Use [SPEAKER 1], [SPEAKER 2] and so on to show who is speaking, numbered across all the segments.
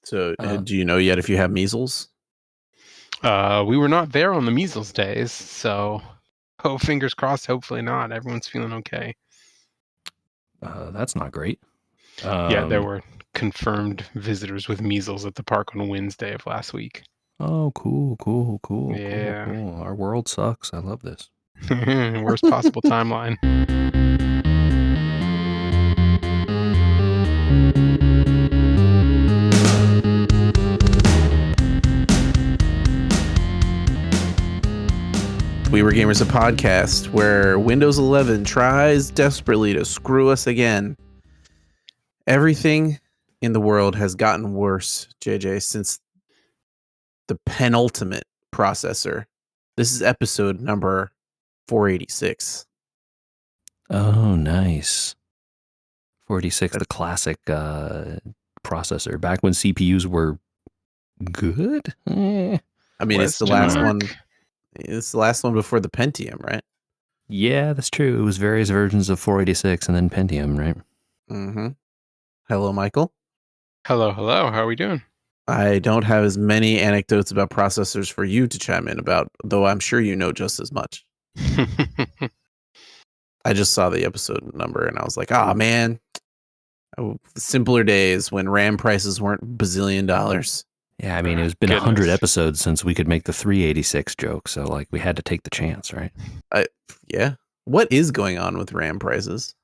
[SPEAKER 1] So, do you know yet if you have measles?
[SPEAKER 2] We were not there on the measles days, so fingers crossed. Hopefully not. Everyone's feeling okay.
[SPEAKER 3] That's not great.
[SPEAKER 2] Yeah, there were confirmed visitors with measles at the park on Wednesday of last week.
[SPEAKER 3] Oh, cool.
[SPEAKER 2] Yeah.
[SPEAKER 3] Cool. Our world sucks. I love this.
[SPEAKER 2] Worst possible timeline.
[SPEAKER 1] We Were Gamers, a podcast where Windows 11 tries desperately to screw us again. Everything in the world has gotten worse, JJ, since the penultimate processor. This is episode number 486.
[SPEAKER 3] Oh, nice. 486, the classic processor. Back when CPUs were good?
[SPEAKER 1] I mean, it's the last one. It's the last one before the Pentium, right?
[SPEAKER 3] Yeah, that's true. It was various versions of 486 and then Pentium, right?
[SPEAKER 1] Mm-hmm. Hello, Michael.
[SPEAKER 2] Hello. How are we doing?
[SPEAKER 1] I don't have as many anecdotes about processors for you to chime in about, though I'm sure you know just as much. I just saw the episode number and I was like, man, simpler days when RAM prices weren't bazillion dollars.
[SPEAKER 3] Yeah, I mean, it's been 100 episodes since we could make the 386 joke, so like we had to take the chance, right?
[SPEAKER 1] Yeah. What is going on with RAM prices?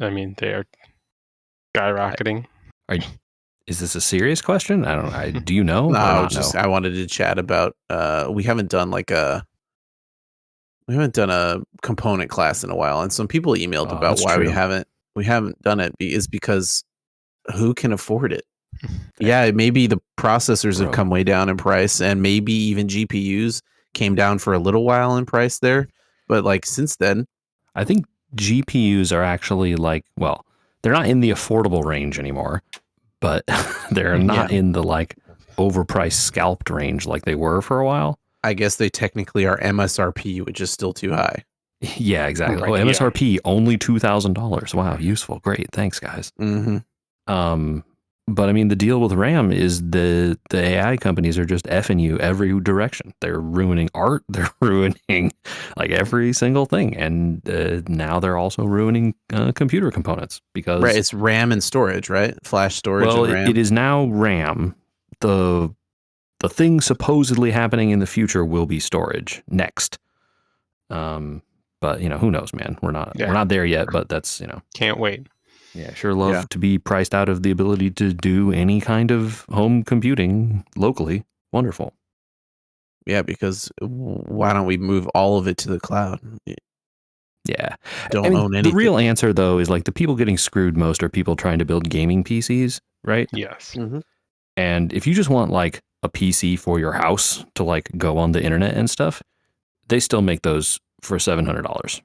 [SPEAKER 2] I mean, they are skyrocketing.
[SPEAKER 3] Is this a serious question? I don't know. Do you know?
[SPEAKER 1] No, I wanted to chat about. We haven't done a component class in a while, and some people emailed about why we haven't done it is because who can afford it? Yeah, maybe the processors have come way down in price, and maybe even GPUs came down for a little while in price there. But like since then,
[SPEAKER 3] I think GPUs are actually they're not in the affordable range anymore, but they're not in the overpriced scalped range like they were for a while.
[SPEAKER 1] I guess they technically are MSRP, which is still too high.
[SPEAKER 3] Yeah, exactly. Right, MSRP only $2,000. Wow, useful. Great. Thanks, guys.
[SPEAKER 1] Mm-hmm.
[SPEAKER 3] But I mean, the deal with RAM is the AI companies are just effing you every direction. They're ruining art. They're ruining every single thing. And now they're also ruining computer components because...
[SPEAKER 1] Right, it's RAM and storage, right? Flash storage and RAM.
[SPEAKER 3] It is now RAM. The thing supposedly happening in the future will be storage next. But, who knows, man? We're not there yet, but that's,
[SPEAKER 2] Can't wait.
[SPEAKER 3] Yeah, sure love to be priced out of the ability to do any kind of home computing locally. Wonderful.
[SPEAKER 1] Yeah, because why don't we move all of it to the cloud?
[SPEAKER 3] Yeah.
[SPEAKER 1] Don't own anything.
[SPEAKER 3] The real answer, though, is the people getting screwed most are people trying to build gaming PCs, right?
[SPEAKER 2] Yes.
[SPEAKER 1] Mm-hmm.
[SPEAKER 3] And if you just want a PC for your house to go on the internet and stuff, they still make those for $700,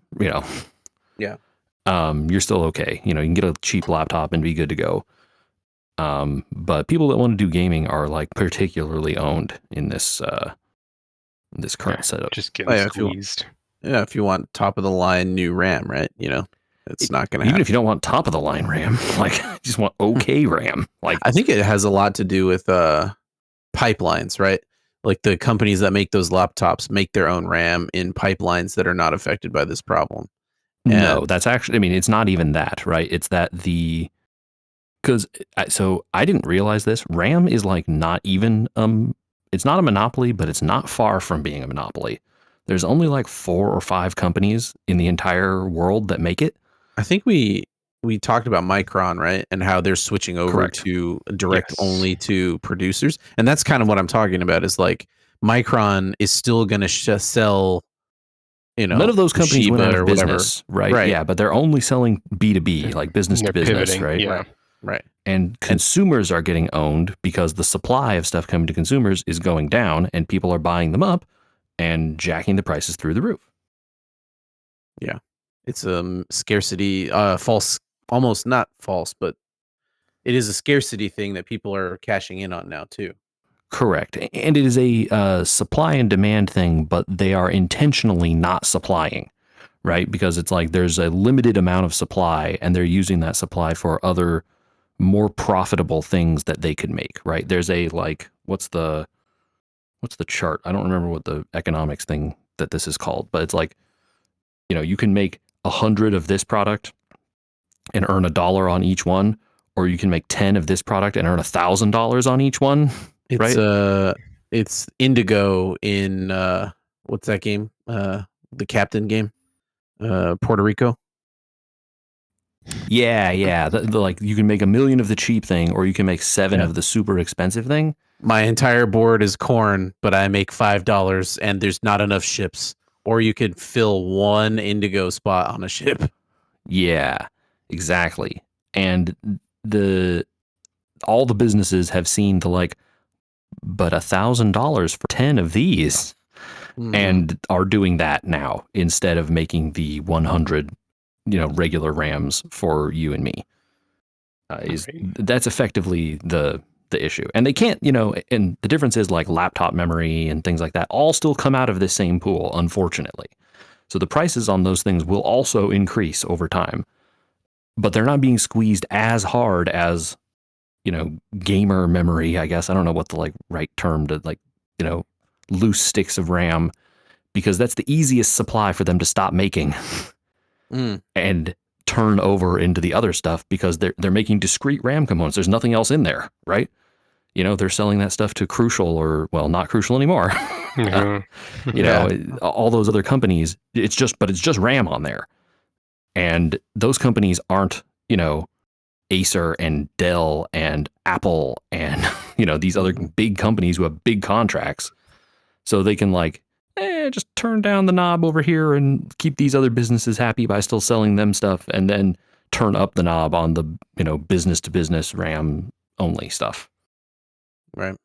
[SPEAKER 1] Yeah.
[SPEAKER 3] You're still okay. You can get a cheap laptop and be good to go. But people that want to do gaming are particularly owned in this current setup.
[SPEAKER 2] Just getting squeezed.
[SPEAKER 1] If you want top of the line new RAM, right? It's not going to happen.
[SPEAKER 3] Even if you don't want top of the line RAM, you just want okay RAM.
[SPEAKER 1] I think it has a lot to do with pipelines, right? The companies that make those laptops make their own RAM in pipelines that are not affected by this problem.
[SPEAKER 3] No, that's actually, it's not even that, right? It's that so I didn't realize this. RAM is not even, it's not a monopoly, but it's not far from being a monopoly. There's only 4 or 5 companies in the entire world that make it.
[SPEAKER 1] I think we talked about Micron, right? And how they're switching over to direct only to producers. And that's kind of what I'm talking about is Micron is still going to sell,
[SPEAKER 3] none of those companies went out of business,
[SPEAKER 1] right?
[SPEAKER 3] Yeah, but they're only selling B2B, business to business,
[SPEAKER 2] pivoting,
[SPEAKER 3] right?
[SPEAKER 2] Yeah.
[SPEAKER 1] Right.
[SPEAKER 3] And consumers are getting owned because the supply of stuff coming to consumers is going down and people are buying them up and jacking the prices through the roof.
[SPEAKER 1] Yeah. It's a scarcity, false, almost not false, but it is a scarcity thing that people are cashing in on now too.
[SPEAKER 3] Correct. And it is a supply and demand thing, but they are intentionally not supplying, right? Because it's there's a limited amount of supply and they're using that supply for other more profitable things that they could make, right? There's a like, what's the chart? I don't remember what the economics thing that this is called, but it's like, you can make 100 of this product and earn $1 on each one, or you can make 10 of this product and earn $1,000 on each one.
[SPEAKER 1] It's Indigo in what's that game? The Captain game, Puerto Rico.
[SPEAKER 3] Yeah. Like you can make 1 million of the cheap thing, or you can make 7 of the super expensive thing.
[SPEAKER 1] My entire board is corn, but I make $5, and there's not enough ships. Or you could fill 1 Indigo spot on a ship.
[SPEAKER 3] Yeah, exactly. And all the businesses have seen the like, but $1,000 for 10 of these, and are doing that now instead of making the 100, regular RAMs for you and me. That's effectively the issue. And they can't, and the difference is like laptop memory and things like that all still come out of the same pool, unfortunately. So the prices on those things will also increase over time, but they're not being squeezed as hard as, gamer memory, I guess. I don't know what the like right term to like, loose sticks of RAM, because that's the easiest supply for them to stop making and turn over into the other stuff, because they're making discrete RAM components. There's nothing else in there, right? They're selling that stuff to Crucial, or well, not Crucial anymore. All those other companies, it's just RAM on there. And those companies aren't, Acer and Dell and Apple and, these other big companies who have big contracts. So they can like, just turn down the knob over here and keep these other businesses happy by still selling them stuff, and then turn up the knob on the, business to business RAM only stuff.
[SPEAKER 1] Right.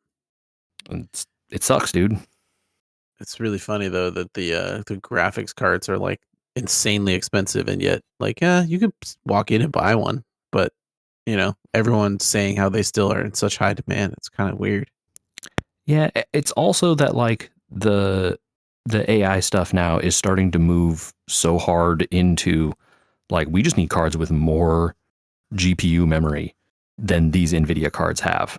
[SPEAKER 3] And it sucks, dude.
[SPEAKER 1] It's really funny though that the graphics cards are like insanely expensive, and yet like you could walk in and buy one, but everyone's saying how they still are in such high demand. It's kind of weird.
[SPEAKER 3] Yeah, it's also that like the AI stuff now is starting to move so hard into like, we just need cards with more GPU memory than these NVIDIA cards have,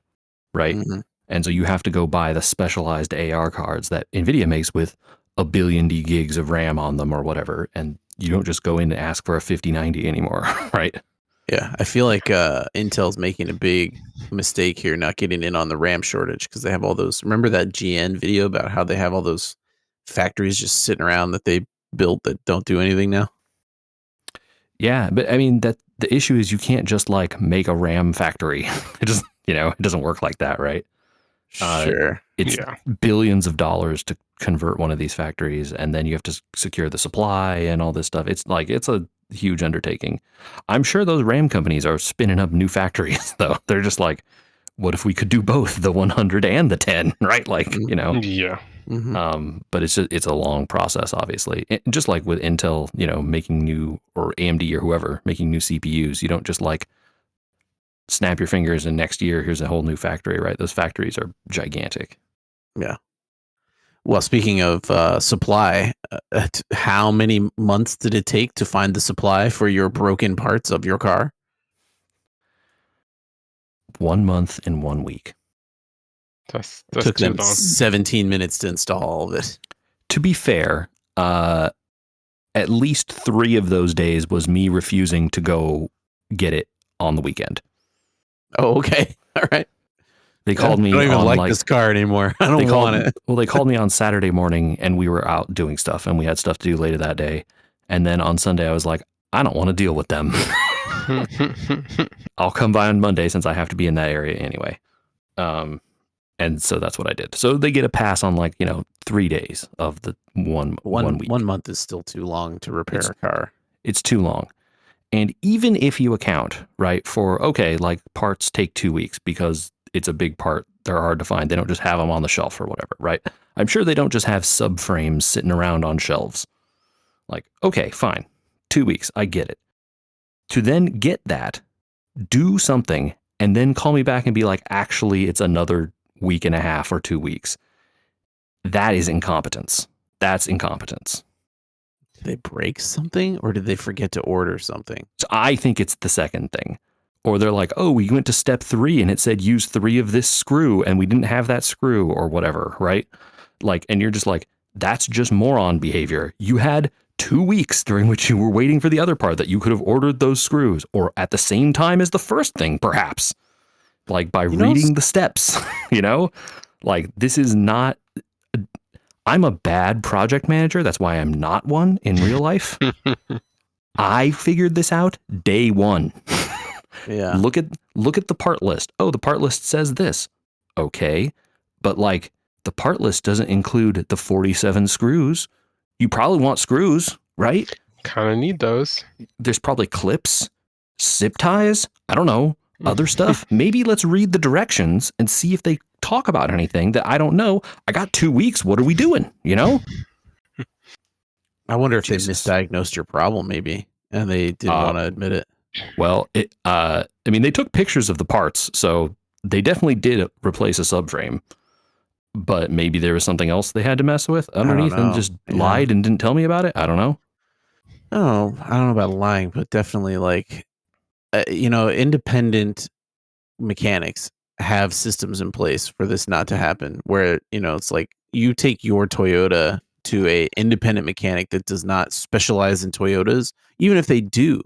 [SPEAKER 3] right? Mm-hmm. And so you have to go buy the specialized AR cards that NVIDIA makes with 1 billion gigs of RAM on them or whatever, and you don't just go in and ask for a 5090 anymore, right?
[SPEAKER 1] Yeah, I feel like Intel's making a big mistake here, not getting in on the RAM shortage, because they have all those. Remember that GN video about how they have all those factories just sitting around that they built that don't do anything now?
[SPEAKER 3] Yeah, but I mean, that the issue is you can't just like make a RAM factory. It just, it doesn't work like that, right?
[SPEAKER 1] Sure.
[SPEAKER 3] It's billions of dollars to convert one of these factories, and then you have to secure the supply and all this stuff. It's a huge undertaking. I'm sure those RAM companies are spinning up new factories, though. They're just like, what if we could do both the 100 and the 10, right? Like,
[SPEAKER 2] Yeah.
[SPEAKER 3] Mm-hmm. But it's a long process, obviously. Just like with Intel, making new, or AMD or whoever making new CPUs, you don't just like snap your fingers and next year here's a whole new factory, right? Those factories are gigantic.
[SPEAKER 1] Yeah. Well, speaking of supply, how many months did it take to find the supply for your broken parts of your car?
[SPEAKER 3] 1 month and 1 week.
[SPEAKER 2] That's
[SPEAKER 1] took them 17 minutes to install all of it.
[SPEAKER 3] To be fair, at least 3 of those days was me refusing to go get it on the weekend.
[SPEAKER 1] Oh, okay. All right.
[SPEAKER 3] They called me.
[SPEAKER 1] I don't even like this car anymore. I don't want it.
[SPEAKER 3] Well, they called me on Saturday morning, and we were out doing stuff, and we had stuff to do later that day. And then on Sunday, I was like, I don't want to deal with them. I'll come by on Monday since I have to be in that area anyway. And so that's what I did. So they get a pass on 3 days of the one week.
[SPEAKER 1] 1 month is still too long to repair a car.
[SPEAKER 3] It's too long. And even if you account, right, for, parts take 2 weeks because it's a big part. They're hard to find. They don't just have them on the shelf or whatever, right? I'm sure they don't just have subframes sitting around on shelves. Okay, fine. 2 weeks. I get it. To then get that, do something, and then call me back and be like, actually, it's another week and a half or 2 weeks. That is incompetence. That's incompetence.
[SPEAKER 1] Did they break something, or did they forget to order something?
[SPEAKER 3] So I think it's the second thing. Or they're like, oh, we went to step 3 and it said use 3 of this screw and we didn't have that screw or whatever, right? Like, and you're just like, that's just moron behavior. You had 2 weeks during which you were waiting for the other part that you could have ordered those screws, or at the same time as the first thing, perhaps. Like by reading the steps, like this is not, I'm a bad project manager. That's why I'm not one in real life. I figured this out day 1.
[SPEAKER 1] Yeah.
[SPEAKER 3] Look at the part list. Oh, the part list says this. Okay. But like the part list doesn't include the 47 screws. You probably want screws, right?
[SPEAKER 2] Kind of need those.
[SPEAKER 3] There's probably clips, zip ties. I don't know. Other stuff. Maybe let's read the directions and see if they talk about anything that I don't know. I got 2 weeks. What are we doing?
[SPEAKER 1] I wonder if they misdiagnosed your problem, maybe, and they didn't want to admit it.
[SPEAKER 3] Well, I mean, they took pictures of the parts, so they definitely did replace a subframe. But maybe there was something else they had to mess with underneath and just lied and didn't tell me about it. I don't know.
[SPEAKER 1] Oh, I don't know about lying, but definitely like, independent mechanics have systems in place for this not to happen, where, it's like you take your Toyota to a independent mechanic that does not specialize in Toyotas. Even if they do,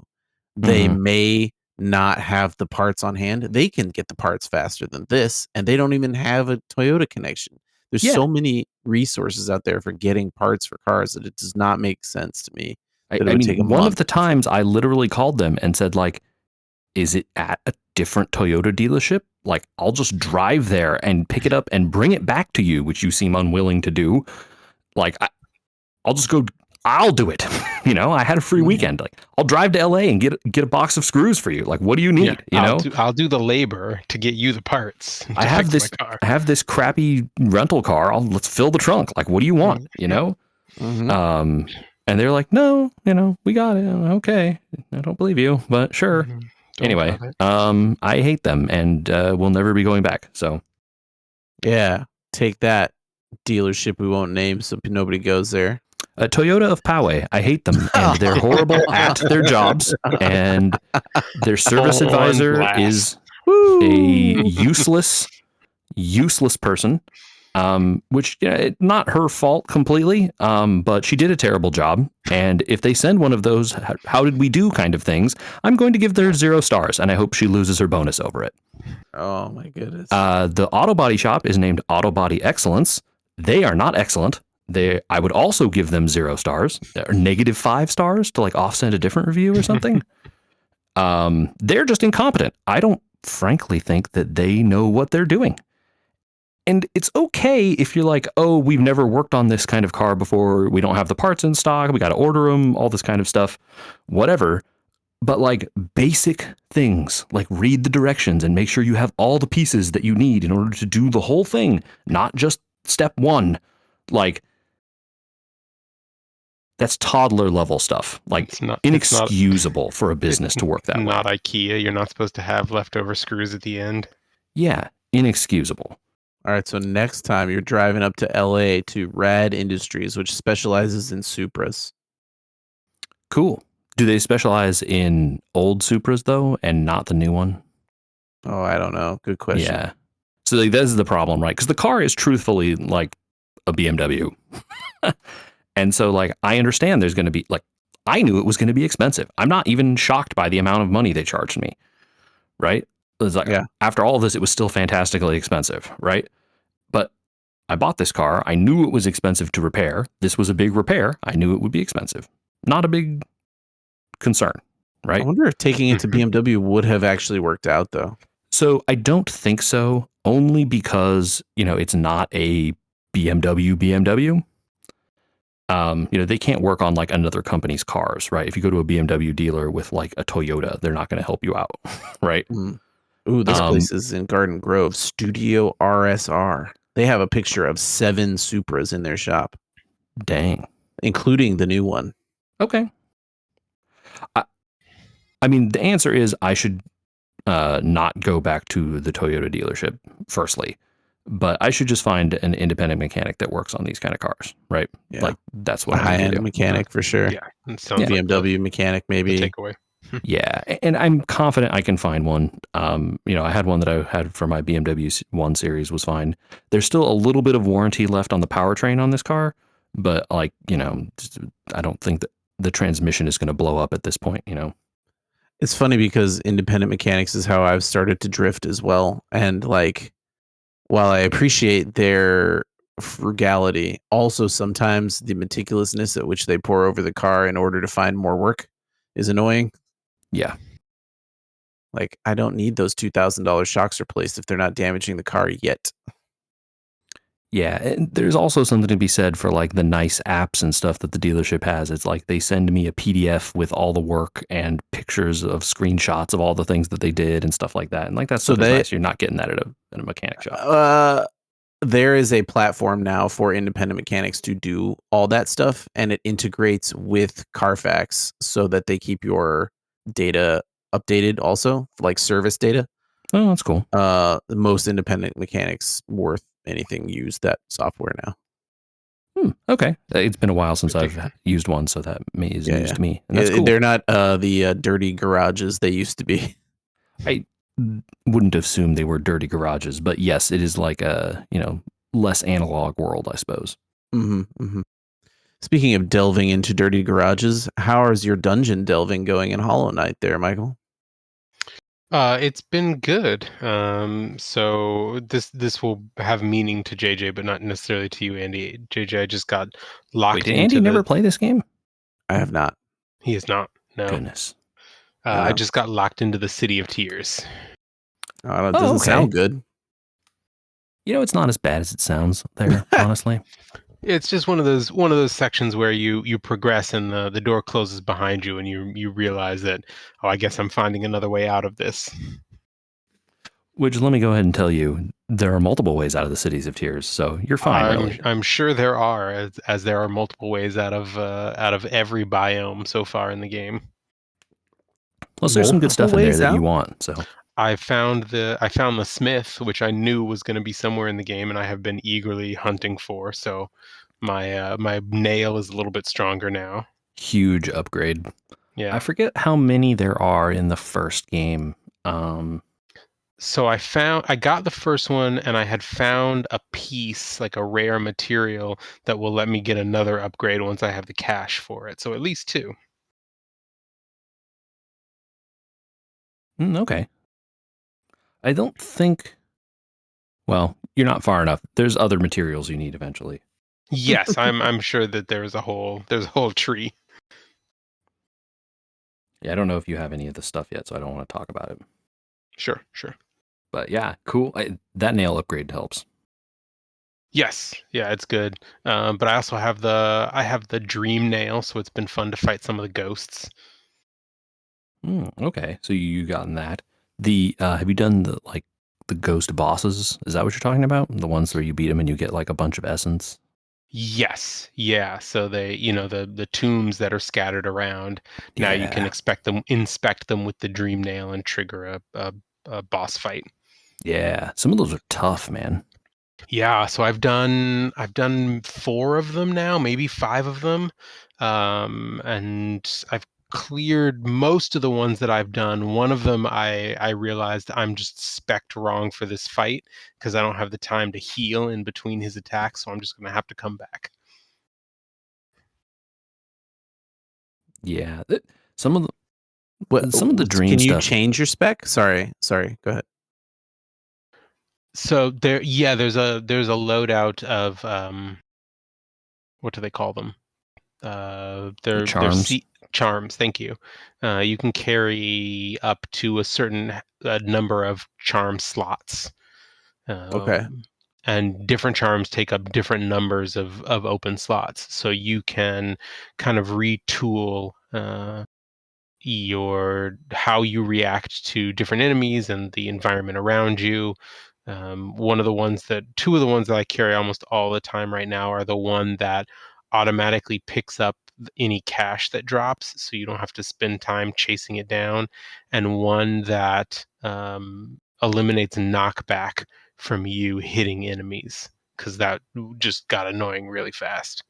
[SPEAKER 1] they may not have the parts on hand. They can get the parts faster than this, and they don't even have a Toyota connection. There's so many resources out there for getting parts for cars that it does not make sense to me.
[SPEAKER 3] I mean, one of the times I literally called them and said, like, is it at a different Toyota dealership? Like, I'll just drive there and pick it up and bring it back to you, which you seem unwilling to do. Like, I'll just go, I'll do it. I had a free weekend. Like, I'll drive to LA and get a box of screws for you. Like, what do you need?
[SPEAKER 2] I'll do the labor to get you the parts.
[SPEAKER 3] I have this crappy rental car. Let's fill the trunk. Like, what do you want? And they're like, no, we got it. Okay. I don't believe you, but sure. Anyway, I hate them and we'll never be going back. So,
[SPEAKER 1] yeah, take that, dealership we won't name so nobody goes there.
[SPEAKER 3] Toyota of Poway. I hate them, and they're horrible at their jobs, and their service advisor is a useless person. Which not her fault completely, but she did a terrible job. And if they send one of those how did we do kind of things, I'm going to give her 0 stars, and I hope she loses her bonus over it.
[SPEAKER 1] Oh my goodness.
[SPEAKER 3] The auto body shop is named Auto Body Excellence. They are not excellent. I would also give them 0 stars or -5 stars to like offset a different review or something. They're just incompetent. I don't frankly think that they know what they're doing. And it's okay if you're like, oh, we've never worked on this kind of car before. We don't have the parts in stock. We got to order them, all this kind of stuff, whatever. But like basic things, like read the directions and make sure you have all the pieces that you need in order to do the whole thing, not just step 1. Like, that's toddler level stuff. Like, inexcusable for a business to work that way.
[SPEAKER 2] Not IKEA. You're not supposed to have leftover screws at the end.
[SPEAKER 3] Yeah, inexcusable.
[SPEAKER 1] All right, so next time you're driving up to LA to Rad Industries, which specializes in Supras.
[SPEAKER 3] Cool. Do they specialize in old Supras, though, and not the new one?
[SPEAKER 1] Oh, I don't know. Good question.
[SPEAKER 3] Yeah. So like, this is the problem, right? Because the car is truthfully like a BMW. And so like, I understand there's going to be like, I knew it was going to be expensive. I'm not even shocked by the amount of money they charged me, right? It was like, after all of this, it was still fantastically expensive, right? But I bought this car. I knew it was expensive to repair. This was a big repair. I knew it would be expensive. Not a big concern, right?
[SPEAKER 1] I wonder if taking it to BMW would have actually worked out, though.
[SPEAKER 3] So I don't think so, only because, it's not a BMW. They can't work on like another company's cars, right? If you go to a BMW dealer with like a Toyota, they're not going to help you out, right?
[SPEAKER 1] Ooh, this place is in Garden Grove, Studio RSR. They have a picture of 7 Supras in their shop.
[SPEAKER 3] Dang.
[SPEAKER 1] Including the new one.
[SPEAKER 3] Okay. I mean, the answer is I should not go back to the Toyota dealership, firstly. But I should just find an independent mechanic that works on these kind of cars, right?
[SPEAKER 1] Yeah.
[SPEAKER 3] Like, that's what
[SPEAKER 1] a high-end mechanic for sure.
[SPEAKER 2] Yeah.
[SPEAKER 1] BMW mechanic, maybe.
[SPEAKER 2] Takeaway.
[SPEAKER 3] Yeah, and I'm confident I can find one. I had one that I had for my BMW 1 Series was fine. There's still a little bit of warranty left on the powertrain on this car, but I don't think that the transmission is going to blow up at this point.
[SPEAKER 1] It's funny because independent mechanics is how I've started to drift as well. And while I appreciate their frugality, also sometimes the meticulousness at which they pour over the car in order to find more work is annoying.
[SPEAKER 3] Yeah.
[SPEAKER 1] I don't need those $2,000 shocks replaced if they're not damaging the car yet.
[SPEAKER 3] Yeah, and there's also something to be said for the nice apps and stuff that the dealership has. It's they send me a PDF with all the work and pictures of screenshots of all the things that they did and stuff like that. And that's so nice. You're not getting that at a mechanic shop.
[SPEAKER 1] There is a platform now for independent mechanics to do all that stuff, and it integrates with Carfax so that they keep your data updated also, service data.
[SPEAKER 3] Oh, that's cool.
[SPEAKER 1] Most independent mechanics worth anything use that software now.
[SPEAKER 3] Okay. It's been a while since I've used one, so that is news to me. And that's cool.
[SPEAKER 1] They're not the dirty garages they used to be.
[SPEAKER 3] I wouldn't assume they were dirty garages, but yes, it is a, less analog world, I suppose.
[SPEAKER 1] Mm-hmm, mm-hmm. Speaking of delving into dirty garages, how is your dungeon delving going in Hollow Knight there, Michael?
[SPEAKER 2] It's been good. So this will have meaning to JJ, but not necessarily to you, Andy. JJ, I just got locked.
[SPEAKER 3] Wait, did Andy never play this game?
[SPEAKER 1] I have not.
[SPEAKER 2] He has not. No.
[SPEAKER 3] Goodness.
[SPEAKER 2] I just got locked into the City of Tears.
[SPEAKER 1] Oh, it doesn't sound good.
[SPEAKER 3] It's not as bad as it sounds there, honestly.
[SPEAKER 2] It's just one of those sections where you progress and the door closes behind you and you realize that, I guess I'm finding another way out of this.
[SPEAKER 3] Which, let me go ahead and tell you, there are multiple ways out of the Cities of Tears, so you're fine. Really.
[SPEAKER 2] I'm sure there are, as there are multiple ways out of every biome so far in the game.
[SPEAKER 3] Plus, there's some good stuff in there that you want. So
[SPEAKER 2] I found the smith, which I knew was going to be somewhere in the game, and I have been eagerly hunting for. So my nail is a little bit stronger now.
[SPEAKER 3] Huge upgrade.
[SPEAKER 2] Yeah.
[SPEAKER 3] I forget how many there are in the first game.
[SPEAKER 2] So I got the first one, and I had found a piece, a rare material, that will let me get another upgrade once I have the cash for it. So at least 2.
[SPEAKER 3] Okay. I don't think... Well, you're not far enough. There's other materials you need eventually.
[SPEAKER 2] Yes, I'm sure that there's a whole tree.
[SPEAKER 3] Yeah, I don't know if you have any of the stuff yet, so I don't want to talk about it.
[SPEAKER 2] Sure.
[SPEAKER 3] But yeah, cool. That nail upgrade helps.
[SPEAKER 2] Yes, yeah, it's good. But I also have the dream nail, so it's been fun to fight some of the ghosts.
[SPEAKER 3] Okay, so you gotten that. Have you done the ghost bosses? Is that what you're talking about? The ones where you beat them and you get a bunch of essence?
[SPEAKER 2] Yes, yeah. So they, the tombs that are scattered around. Now you can inspect them with the dream nail and trigger a boss fight.
[SPEAKER 3] Yeah, some of those are tough, man.
[SPEAKER 2] Yeah, so I've done 4 of them now, maybe 5 of them, and I've cleared most of the ones that I've done. One of them I realized I'm just spec'd wrong for this fight because I don't have the time to heal in between his attacks, so I'm just going to have to come back.
[SPEAKER 3] Yeah, some of the dream
[SPEAKER 1] Can you
[SPEAKER 3] stuff.
[SPEAKER 1] change your spec? Sorry, go ahead.
[SPEAKER 2] So there's a loadout of what do they call them? They're
[SPEAKER 3] charms.
[SPEAKER 2] Charms. Thank you. You can carry up to a certain number of charm slots.
[SPEAKER 1] Okay.
[SPEAKER 2] And different charms take up different numbers of open slots, so you can kind of retool how you react to different enemies and the environment around you. Two of the ones that I carry almost all the time right now are the one that automatically picks up any cash that drops, so you don't have to spend time chasing it down, and one that eliminates knockback from you hitting enemies, because that just got annoying really fast.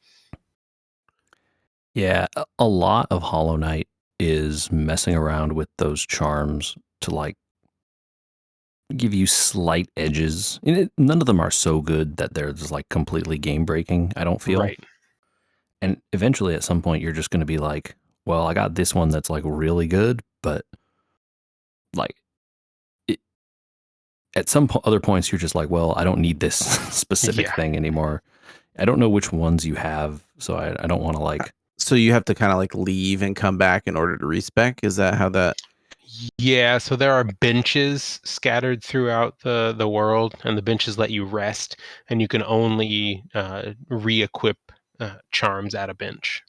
[SPEAKER 3] Yeah, a lot of Hollow Knight is messing around with those charms to like give you slight edges. And none of them are so good that they're just like completely game breaking, I don't feel.
[SPEAKER 2] Right.
[SPEAKER 3] And eventually at some point you're just going to be like, well, I got this one that's like really good, but like at some other points you're just like, well, I don't need this specific thing anymore. I don't know which ones you have, so I don't want to like.
[SPEAKER 1] So you have to kind of like leave and come back in order to respec? Is that how that?
[SPEAKER 2] Yeah, so there are benches scattered throughout the world, and the benches let you rest, and you can only re-equip charms at a bench.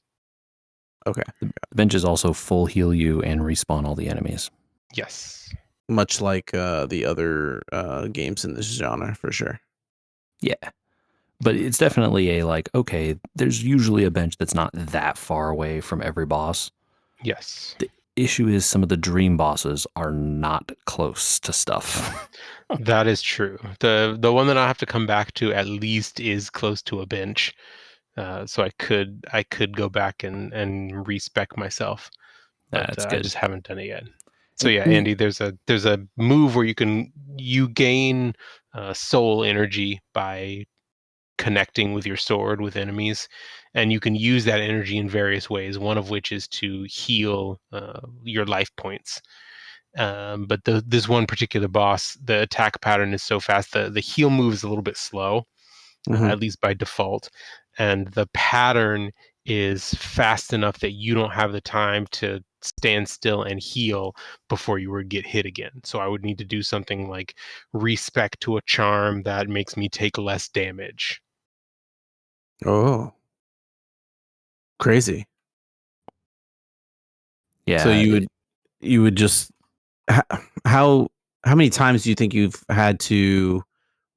[SPEAKER 1] Okay.
[SPEAKER 3] The benches also full heal you and respawn all the enemies.
[SPEAKER 2] Yes.
[SPEAKER 1] Much like the other games in this genre, for sure.
[SPEAKER 3] Yeah. But it's definitely a like, okay, there's usually a bench that's not that far away from every boss.
[SPEAKER 2] Yes.
[SPEAKER 3] The issue is some of the dream bosses are not close to stuff.
[SPEAKER 2] That is true. The one that I have to come back to at least is close to a bench. So I could go back and respec myself. But
[SPEAKER 3] That's
[SPEAKER 2] I
[SPEAKER 3] good.
[SPEAKER 2] just haven't done it yet. So yeah, Andy, there's a move where you gain soul energy by connecting with your sword with enemies, and you can use that energy in various ways, one of which is to heal your life points. But this one particular boss, the attack pattern is so fast, the heal move is a little bit slow, at least by default, and the pattern is fast enough that you don't have the time to stand still and heal before you would get hit again. So I would need to do something like respec to a charm that makes me take less damage.
[SPEAKER 1] Oh, crazy.
[SPEAKER 3] Yeah.
[SPEAKER 1] So you would just how many times do you think you've had to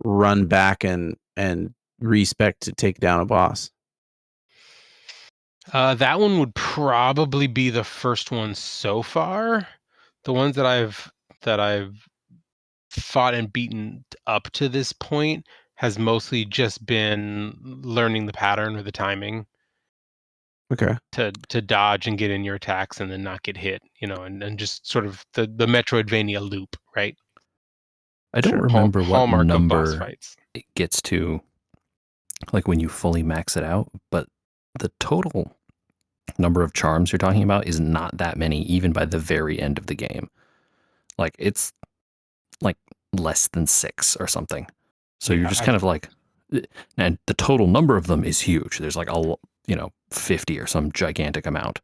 [SPEAKER 1] run back and respec to take down a boss?
[SPEAKER 2] That one would probably be the first one so far. The ones that I've fought and beaten up to this point has mostly just been learning the pattern or the timing
[SPEAKER 1] Okay.
[SPEAKER 2] to dodge and get in your attacks and then not get hit, and just sort of the Metroidvania loop, right?
[SPEAKER 3] I don't
[SPEAKER 1] Sure.
[SPEAKER 3] remember what
[SPEAKER 2] Hallmark of boss
[SPEAKER 3] number
[SPEAKER 2] fights.
[SPEAKER 3] it gets to, like when you fully max it out, but the total number of charms you're talking about is not that many, even by the very end of the game. Like it's like less than 6 or something. So you're just kind of like, and the total number of them is huge. There's like 50 or some gigantic amount.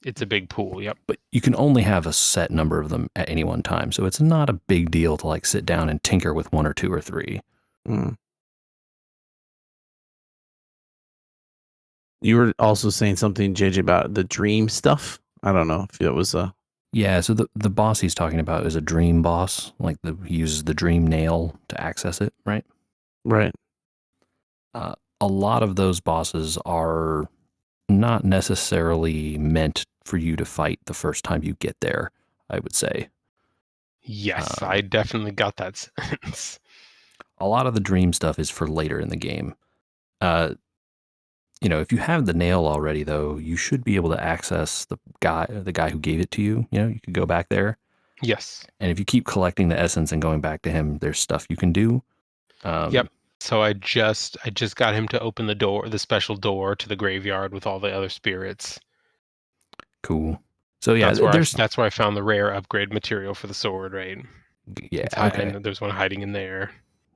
[SPEAKER 2] It's a big pool, yep.
[SPEAKER 3] But you can only have a set number of them at any one time. So it's not a big deal to like sit down and tinker with 1 or 2 or 3.
[SPEAKER 1] Mm. You were also saying something, JJ, about the dream stuff. I don't know if it was a.
[SPEAKER 3] Yeah, so the boss he's talking about is a dream boss. Like he uses the dream nail to access it, right?
[SPEAKER 1] Right.
[SPEAKER 3] A lot of those bosses are not necessarily meant for you to fight the first time you get there, I would say.
[SPEAKER 2] Yes, I definitely got that sense.
[SPEAKER 3] A lot of the dream stuff is for later in the game. If you have the nail already, though, you should be able to access the guy who gave it to you. You could go back there.
[SPEAKER 2] Yes.
[SPEAKER 3] And if you keep collecting the essence and going back to him, there's stuff you can do.
[SPEAKER 2] Yep. So I just got him to open the special door to the graveyard with all the other spirits.
[SPEAKER 3] Cool. So yeah,
[SPEAKER 2] that's where I found the rare upgrade material for the sword, right?
[SPEAKER 3] Yeah. Okay.
[SPEAKER 2] There's one hiding in there.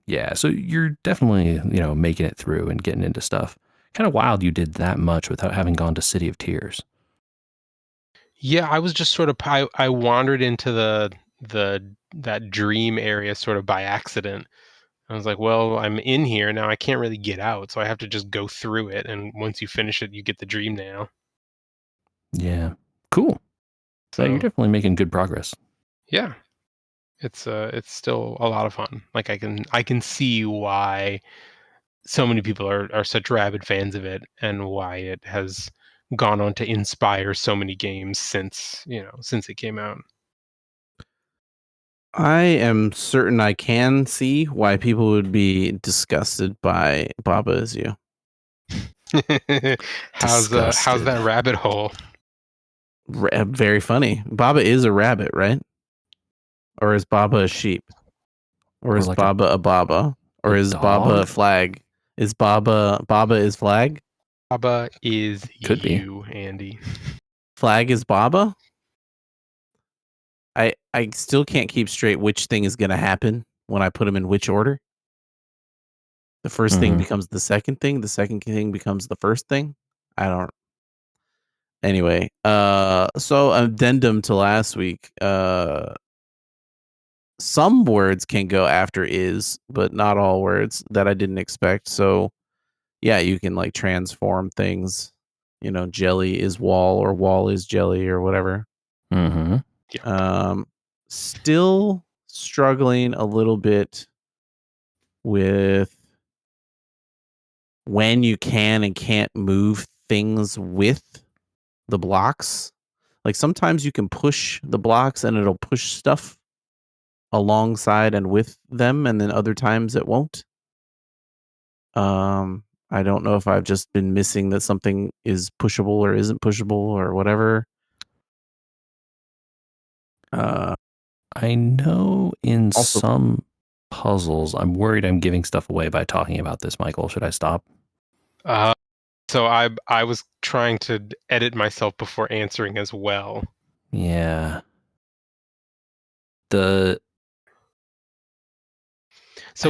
[SPEAKER 3] Yeah. So you're definitely making it through and getting into stuff. Kind of wild you did that much without having gone to City of Tears.
[SPEAKER 2] Yeah, I was just sort of I wandered into that dream area sort of by accident. I was like, well, I'm in here now. I can't really get out, so I have to just go through it. And once you finish it, you get the dream nail.
[SPEAKER 3] Yeah, cool. So you're definitely making good progress.
[SPEAKER 2] Yeah, it's still a lot of fun. Like I can see why so many people are such rabid fans of it, and why it has gone on to inspire so many games since it came out.
[SPEAKER 1] I am certain I can see why people would be disgusted by Baba Is You.
[SPEAKER 2] How's that rabbit hole?
[SPEAKER 1] Very funny. Baba is a rabbit, right? Or is Baba a sheep? Or is
[SPEAKER 3] like
[SPEAKER 1] Baba a Baba? Or is Baba a
[SPEAKER 3] dog?
[SPEAKER 1] flag? Is Baba is flag?
[SPEAKER 2] Baba is
[SPEAKER 3] Could be.
[SPEAKER 2] you, Andy.
[SPEAKER 1] Flag is Baba? I still can't keep straight which thing is going to happen when I put them in which order. The first thing becomes the second thing. The second thing becomes the first thing. I don't. Anyway, so addendum to last week. Some words can go after is, but not all words that I didn't expect. So, yeah, you can like transform things. You know, jelly is wall or wall is jelly or whatever.
[SPEAKER 3] Mm-hmm.
[SPEAKER 1] Still struggling a little bit with when you can and can't move things with the blocks. Like sometimes you can push the blocks and it'll push stuff alongside and with them, and then other times it won't. I don't know if I've just been missing that something is pushable or isn't pushable or whatever.
[SPEAKER 3] I know in
[SPEAKER 1] Also,
[SPEAKER 3] some puzzles, I'm worried I'm giving stuff away by talking about this, Michael. Should I stop?
[SPEAKER 2] So I was trying to edit myself before answering as well.
[SPEAKER 3] Yeah.
[SPEAKER 2] So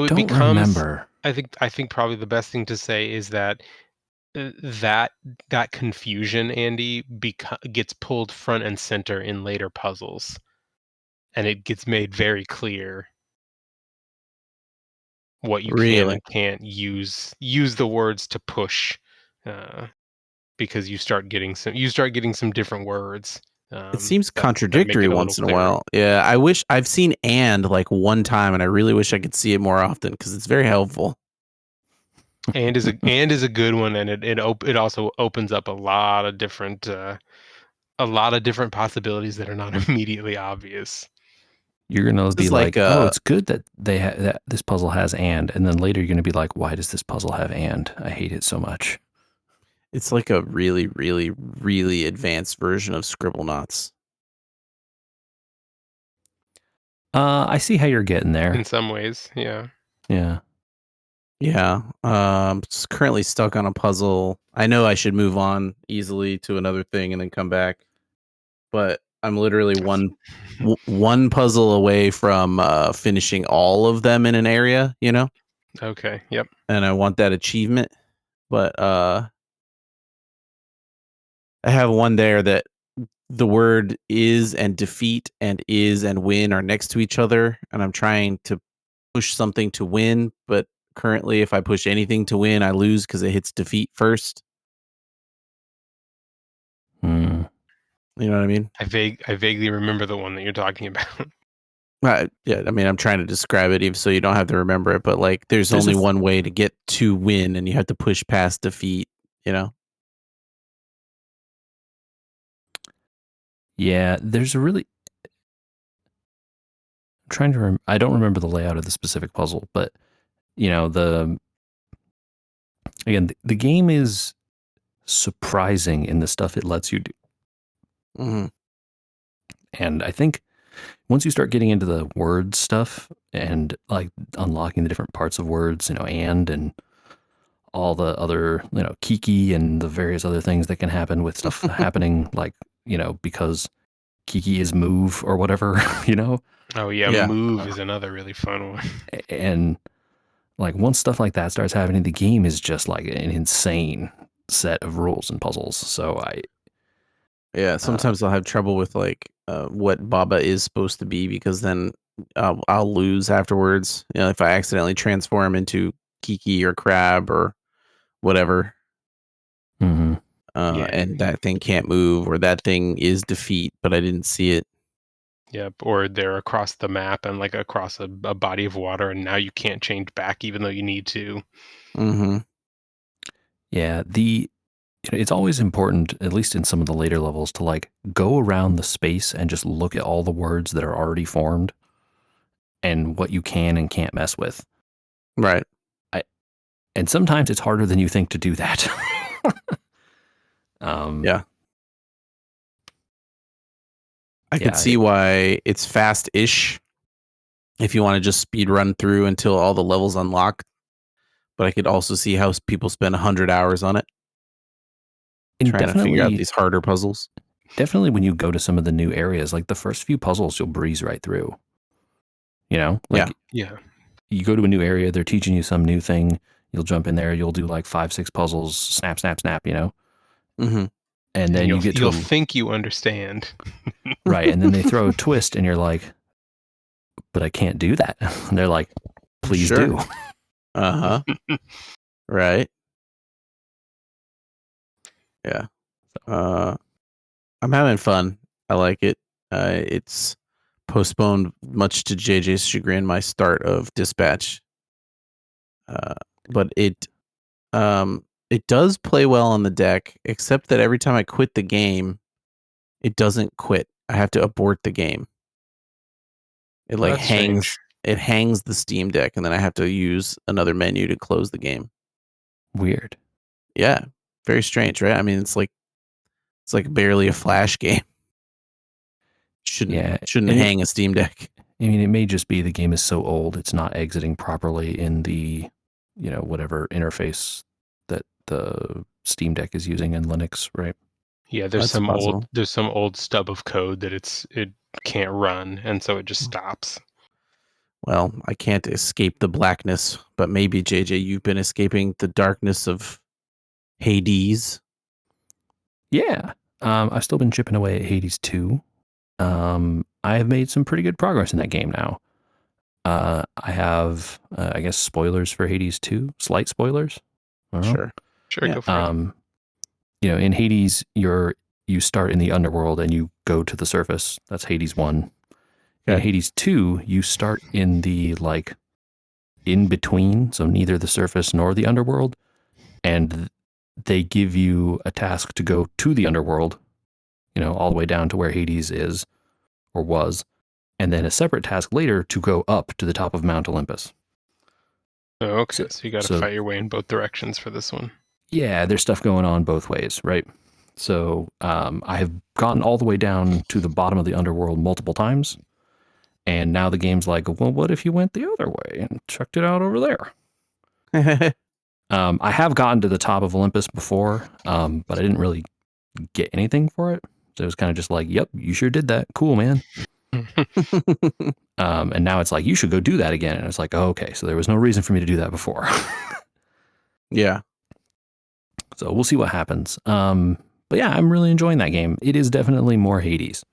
[SPEAKER 3] I
[SPEAKER 2] it
[SPEAKER 3] don't
[SPEAKER 2] becomes.
[SPEAKER 3] remember.
[SPEAKER 2] I think probably the best thing to say is that that confusion, Andy, gets pulled front and center in later puzzles, and it gets made very clear what you can
[SPEAKER 1] really,
[SPEAKER 2] and can't use the words to push, because you start getting some different words.
[SPEAKER 1] it seems
[SPEAKER 2] That make
[SPEAKER 1] contradictory
[SPEAKER 2] it a little
[SPEAKER 1] once in a
[SPEAKER 2] clearer.
[SPEAKER 1] while. Yeah, I wish I've seen and like one time, and I really wish I could see it more often because it's very helpful.
[SPEAKER 2] And is a good one, and it also opens up a lot of different possibilities that are not immediately obvious.
[SPEAKER 3] You're gonna be
[SPEAKER 1] It's
[SPEAKER 3] like,
[SPEAKER 1] like
[SPEAKER 3] "Oh, it's good that that this puzzle has and," and then later you're gonna be like, "Why does this puzzle have and? I hate it so much."
[SPEAKER 1] it's like a really, really, really advanced version of Scribblenauts.
[SPEAKER 3] I see how you're getting there.
[SPEAKER 2] In some ways, yeah.
[SPEAKER 3] Yeah.
[SPEAKER 1] Yeah. Just currently stuck on a puzzle. I know I should move on easily to another thing and then come back, but I'm literally one puzzle away from finishing all of them in an area, you know?
[SPEAKER 2] Okay, yep.
[SPEAKER 1] And I want that achievement, but I have one there that the word is and defeat and is and win are next to each other, and I'm trying to push something to win, but currently if I push anything to win, I lose because it hits defeat first.
[SPEAKER 3] Hmm.
[SPEAKER 1] You know what I mean?
[SPEAKER 2] I vaguely remember the one that you're talking about.
[SPEAKER 1] Yeah, I mean, I'm trying to describe it even so you don't have to remember it, but like there's only one way to get to win and you have to push past defeat, you know?
[SPEAKER 3] Yeah, there's a really I'm trying to I don't remember the layout of the specific puzzle, but you know, the game is surprising in the stuff it lets you do.
[SPEAKER 1] Mm-hmm.
[SPEAKER 3] And I think once you start getting into the word stuff and like unlocking the different parts of words, you know, and all the other, you know, Kiki and the various other things that can happen with stuff happening, like, you know, because Kiki is move or whatever, you know?
[SPEAKER 2] Oh yeah,
[SPEAKER 1] Yeah.
[SPEAKER 2] move is another really fun one.
[SPEAKER 3] And like once stuff like that starts happening, the game is just like an insane set of rules and puzzles. So
[SPEAKER 1] Yeah, sometimes I'll have trouble with like what Baba is supposed to be because then I'll lose afterwards. You know, if I accidentally transform into Kiki or Crab or whatever,
[SPEAKER 3] mm-hmm.
[SPEAKER 1] and that thing can't move or that thing is defeat, but I didn't see it.
[SPEAKER 2] Yep, or they're across the map and like across a body of water, and now you can't change back even though you need to.
[SPEAKER 1] Mm-hmm.
[SPEAKER 3] Yeah, it's always important, at least in some of the later levels, to like go around the space and just look at all the words that are already formed and what you can and can't mess with.
[SPEAKER 1] Right.
[SPEAKER 3] And sometimes it's harder than you think to do that.
[SPEAKER 1] Yeah. I could see why it's fast-ish if you want to just speed run through until all the levels unlock. But I could also see how people spend 100 hours on it. And trying to figure out these harder puzzles.
[SPEAKER 3] Definitely when you go to some of the new areas, like the first few puzzles, you'll breeze right through. You know? Like,
[SPEAKER 2] yeah.
[SPEAKER 3] You go to a new area, they're teaching you some new thing. You'll jump in there, you'll do like 5-6 puzzles, snap, snap, snap, you know?
[SPEAKER 1] Mm-hmm.
[SPEAKER 3] And then
[SPEAKER 2] you'll think you understand.
[SPEAKER 3] Right. And then they throw a twist and you're like, but I can't do that. And they're like, please do.
[SPEAKER 1] Uh-huh. Right. Yeah. I'm having fun. I like it. It's postponed, much to JJ's chagrin, my start of Dispatch. But it does play well on the deck, except that every time I quit the game, it doesn't quit. I have to abort the game. It like hangs.
[SPEAKER 2] Strange.
[SPEAKER 1] It hangs the Steam Deck, and then I have to use another menu to close the game.
[SPEAKER 3] Weird.
[SPEAKER 1] Yeah, very strange, right? I mean, it's like barely a Flash game. Shouldn't hang a Steam Deck.
[SPEAKER 3] I mean, it may just be the game is so old it's not exiting properly in the, whatever interface that the Steam Deck is using in Linux, right?
[SPEAKER 2] Yeah, there's some old stub of code that it can't run, and so it just stops.
[SPEAKER 1] Well, I can't escape the blackness, but maybe JJ, you've been escaping the darkness of Hades.
[SPEAKER 3] Yeah, I've still been chipping away at Hades 2. I have made some pretty good progress in that game now. I have, I guess, spoilers for Hades 2, slight spoilers.
[SPEAKER 1] Sure,
[SPEAKER 2] yeah. Go for it.
[SPEAKER 3] In Hades, you start in the underworld and you go to the surface. That's Hades 1. Okay. In Hades 2, you start in the in between, so neither the surface nor the underworld, and they give you a task to go to the underworld, all the way down to where Hades is or was, and then a separate task later to go up to the top of Mount Olympus.
[SPEAKER 2] Oh, okay, so you got to fight your way in both directions for this one.
[SPEAKER 3] Yeah, there's stuff going on both ways, right? So I have gotten all the way down to the bottom of the underworld multiple times, and now the game's like, well, what if you went the other way and checked it out over there? I have gotten to the top of Olympus before, but I didn't really get anything for it. So it was kind of just like, yep, you sure did that. Cool, man. And now it's like, you should go do that again. And it's like, oh, okay, so there was no reason for me to do that before.
[SPEAKER 1] Yeah.
[SPEAKER 3] So we'll see what happens. But yeah, I'm really enjoying that game. It is definitely more Hades.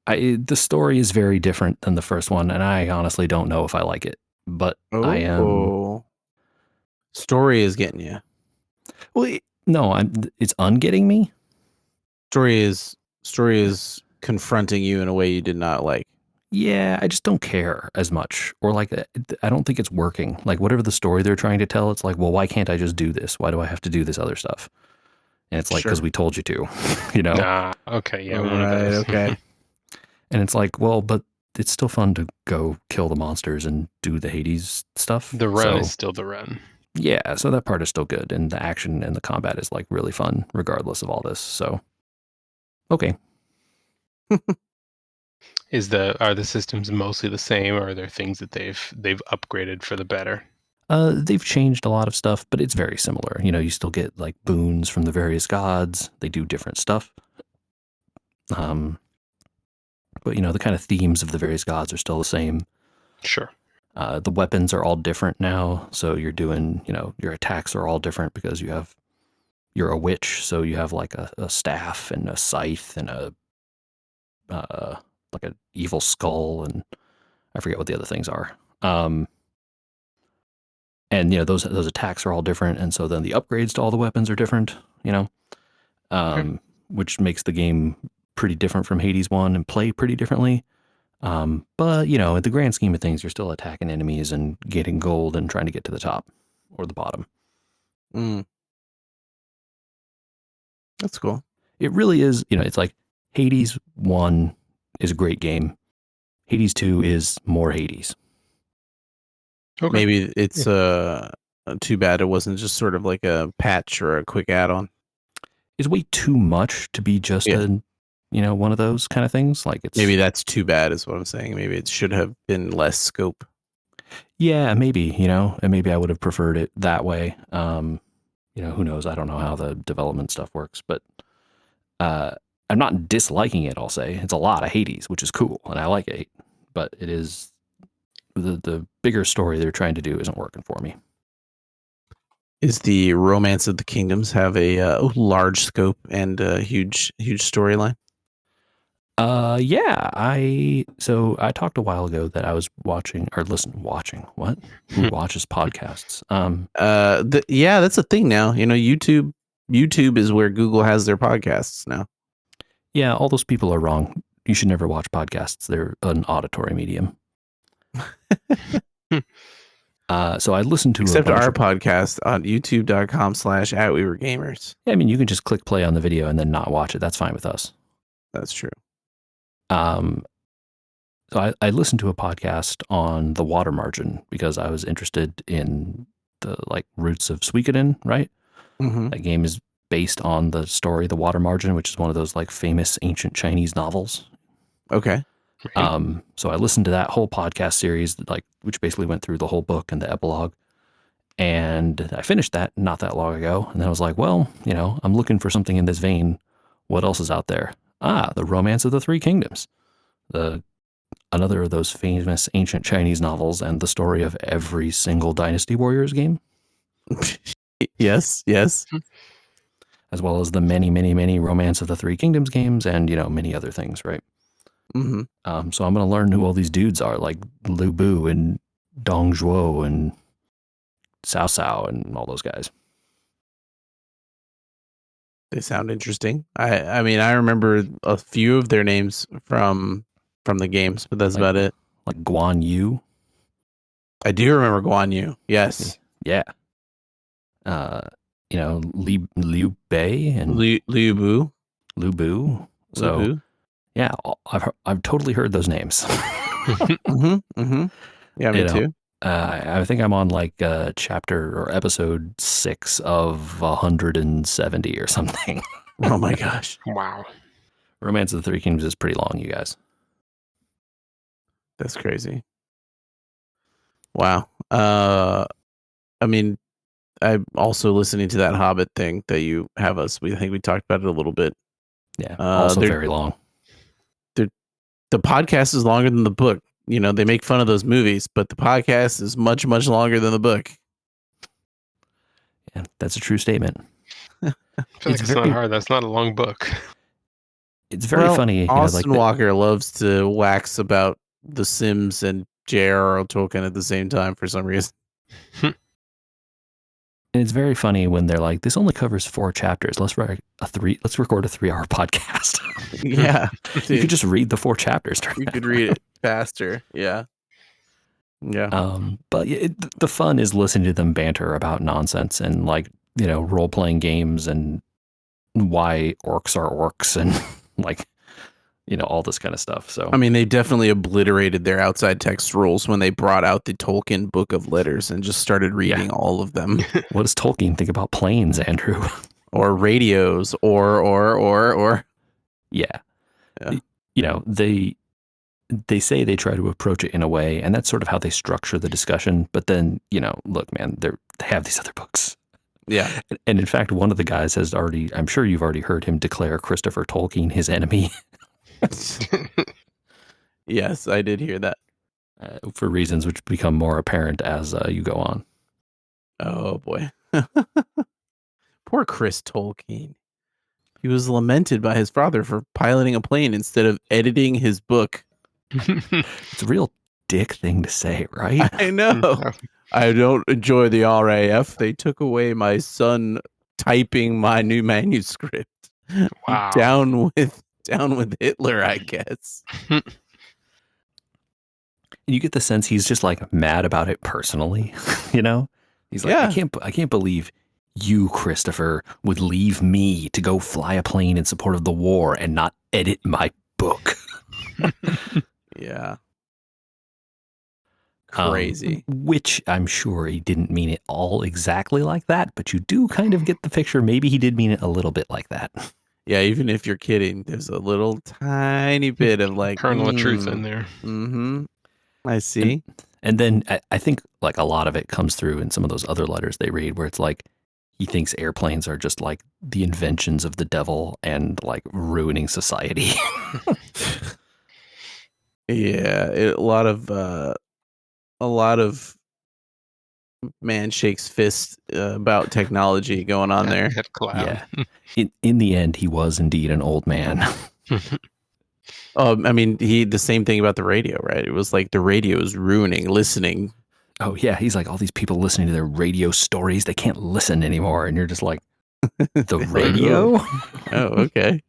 [SPEAKER 3] The story is very different than the first one, and I honestly don't know if I like it. But I am.
[SPEAKER 1] Story is getting you.
[SPEAKER 3] Well, no, it's ungetting me.
[SPEAKER 1] Story is confronting you in a way you did not like.
[SPEAKER 3] Yeah, I just don't care as much, or I don't think it's working. Like whatever the story they're trying to tell, it's like, well, why can't I just do this? Why do I have to do this other stuff? And it's like, because we told you to,
[SPEAKER 2] Okay, yeah,
[SPEAKER 1] one of those. Okay.
[SPEAKER 3] And it's like, well, but it's still fun to go kill the monsters and do the Hades stuff.
[SPEAKER 2] The run is still the run.
[SPEAKER 3] Yeah, so that part is still good, and the action and the combat is really fun, regardless of all this. So, okay.
[SPEAKER 2] Are the systems mostly the same, or are there things that they've upgraded for the better?
[SPEAKER 3] They've changed a lot of stuff, but it's very similar. You still get boons from the various gods. They do different stuff. But the kind of themes of the various gods are still the same.
[SPEAKER 2] Sure.
[SPEAKER 3] The weapons are all different now. So you're doing, your attacks are all different because you're a witch. So you have a staff and a scythe and an evil skull, and I forget what the other things are. And those attacks are all different, and so then the upgrades to all the weapons are different. Which makes the game pretty different from Hades 1 and play pretty differently. But in the grand scheme of things, you're still attacking enemies and getting gold and trying to get to the top or the bottom.
[SPEAKER 1] That's cool.
[SPEAKER 3] It really is. It's like Hades 1 is a great game. Hades 2 is more Hades.
[SPEAKER 1] Okay. Maybe it's too bad it wasn't just sort of like a patch or a quick add-on.
[SPEAKER 3] It's way too much to be just a one of those kind of things. Like it's
[SPEAKER 1] maybe that's too bad, is what I'm saying. Maybe it should have been less scope.
[SPEAKER 3] Yeah, maybe, and maybe I would have preferred it that way. Who knows? I don't know how the development stuff works, but I'm not disliking it, I'll say. It's a lot of Hades, which is cool, and I like it. But it is the bigger story they're trying to do isn't working for me.
[SPEAKER 1] Is the Romance of the Kingdoms have a large scope and a huge storyline?
[SPEAKER 3] Yeah, I talked a while ago that I was watching what? Who watches podcasts?
[SPEAKER 1] Yeah, that's a thing now. YouTube is where Google has their podcasts now.
[SPEAKER 3] Yeah, all those people are wrong. You should never watch podcasts. They're an auditory medium. So I listened to
[SPEAKER 1] except our podcast on youtube.com/@weweregamers.
[SPEAKER 3] Yeah, I mean, you can just click play on the video and then not watch it. That's fine with us.
[SPEAKER 1] That's true.
[SPEAKER 3] So I listened to a podcast on the water margin because I was interested in the roots of Suikoden, right?
[SPEAKER 1] Mm-hmm.
[SPEAKER 3] That game is based on the story The Water Margin, which is one of those famous ancient Chinese novels.
[SPEAKER 1] Okay.
[SPEAKER 3] So I listened to that whole podcast series, which basically went through the whole book and the epilogue. And I finished that not that long ago. And then I was like, well, I'm looking for something in this vein. What else is out there? The Romance of the Three Kingdoms, another of those famous ancient Chinese novels, and the story of every single Dynasty Warriors game.
[SPEAKER 1] Yes.
[SPEAKER 3] As well as the many, many, many Romance of the Three Kingdoms games, and many other things, right?
[SPEAKER 1] Mm-hmm.
[SPEAKER 3] So I'm going to learn who all these dudes are, like Lu Bu and Dong Zhuo and Cao Cao and all those guys.
[SPEAKER 1] They sound interesting. I mean, I remember a few of their names from the games, but that's about it.
[SPEAKER 3] Like Guan Yu.
[SPEAKER 1] I do remember Guan Yu. Yes.
[SPEAKER 3] Yeah. Liu Bei and
[SPEAKER 1] Liu Bu.
[SPEAKER 3] So, yeah, I've totally heard those names.
[SPEAKER 1] Mm-hmm. Yeah, me too.
[SPEAKER 3] I think I'm on chapter or episode 6 of 170 or something.
[SPEAKER 1] Oh my gosh.
[SPEAKER 2] Wow.
[SPEAKER 3] Romance of the Three Kingdoms is pretty long, you guys.
[SPEAKER 1] That's crazy. Wow. I mean, I'm also listening to that Hobbit thing that you have us. I think we talked about it a little bit.
[SPEAKER 3] Yeah, also very long.
[SPEAKER 1] The podcast is longer than the book. They make fun of those movies, but the podcast is much, much longer than the book.
[SPEAKER 3] Yeah, that's a true statement.
[SPEAKER 2] I feel like it's not hard. That's not a long book.
[SPEAKER 3] It's very funny.
[SPEAKER 1] Austin Walker loves to wax about The Sims and J.R.R. Tolkien at the same time for some reason.
[SPEAKER 3] And it's very funny when they're like, "This only covers 4 chapters. Let's record a 3-hour podcast."
[SPEAKER 1] Yeah,
[SPEAKER 3] you could just read the 4 chapters.
[SPEAKER 1] You could read it faster. Yeah.
[SPEAKER 3] But the fun is listening to them banter about nonsense and role playing games and why orcs are orcs and all this kind of stuff. So
[SPEAKER 1] I mean, they definitely obliterated their outside text rules when they brought out the Tolkien Book of Letters and just started reading all of them.
[SPEAKER 3] What does Tolkien think about planes, Andrew?
[SPEAKER 1] Or radios, or
[SPEAKER 3] yeah. They say they try to approach it in a way, and that's sort of how they structure the discussion. But then, look, man, they have these other books.
[SPEAKER 1] Yeah.
[SPEAKER 3] And in fact, one of the guys has already, I'm sure you've already heard him declare Christopher Tolkien his enemy.
[SPEAKER 1] Yes, I did hear that.
[SPEAKER 3] For reasons which become more apparent as you go on.
[SPEAKER 1] Oh, boy. Poor Chris Tolkien. He was lamented by his father for piloting a plane instead of editing his book.
[SPEAKER 3] It's a real dick thing to say, right?
[SPEAKER 1] I know. I don't enjoy the RAF. They took away my son typing my new manuscript.
[SPEAKER 2] Wow.
[SPEAKER 1] Down with Hitler, I guess.
[SPEAKER 3] You get the sense he's just mad about it personally, He's like, I can't believe you, Christopher, would leave me to go fly a plane in support of the war and not edit my book.
[SPEAKER 1] Yeah. Crazy.
[SPEAKER 3] Which I'm sure he didn't mean it all exactly like that, but you do kind of get the picture. Maybe he did mean it a little bit like that.
[SPEAKER 1] Yeah, even if you're kidding, there's a little tiny bit of like
[SPEAKER 2] kernel of truth in there.
[SPEAKER 1] Mm-hmm. I see.
[SPEAKER 3] And then I think like a lot of it comes through in some of those other letters they read where it's like he thinks airplanes are just like the inventions of the devil and like ruining society.
[SPEAKER 1] Yeah, a lot of man shakes fist about technology going on there.
[SPEAKER 2] That cloud.
[SPEAKER 3] Yeah. In the end, he was indeed an old man.
[SPEAKER 1] I mean, the same thing about the radio, right? It was like the radio is ruining listening.
[SPEAKER 3] Oh yeah, he's like all these people listening to their radio stories, they can't listen anymore, and you're just like, the radio?
[SPEAKER 1] Oh, okay.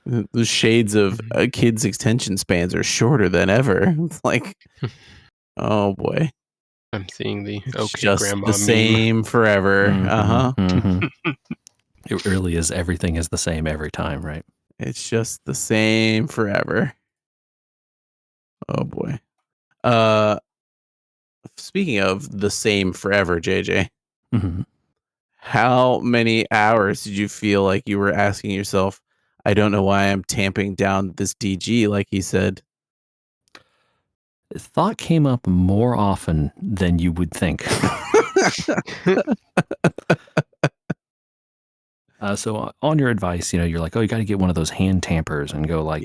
[SPEAKER 1] The shades of a kid's attention spans are shorter than ever. It's like, oh boy,
[SPEAKER 2] I'm seeing the
[SPEAKER 1] it's
[SPEAKER 2] okay
[SPEAKER 1] just
[SPEAKER 2] grandma
[SPEAKER 1] the same
[SPEAKER 2] meme.
[SPEAKER 1] forever.
[SPEAKER 3] It really is. Everything is the same every time, right?
[SPEAKER 1] It's just the same forever. Oh boy. Speaking of the same forever, JJ, how many hours did you feel like you were asking yourself, I don't know why I'm tamping down this DG, like he said?
[SPEAKER 3] Thought came up more often than you would think. So on your advice, you're like, oh, you got to get one of those hand tampers and go like,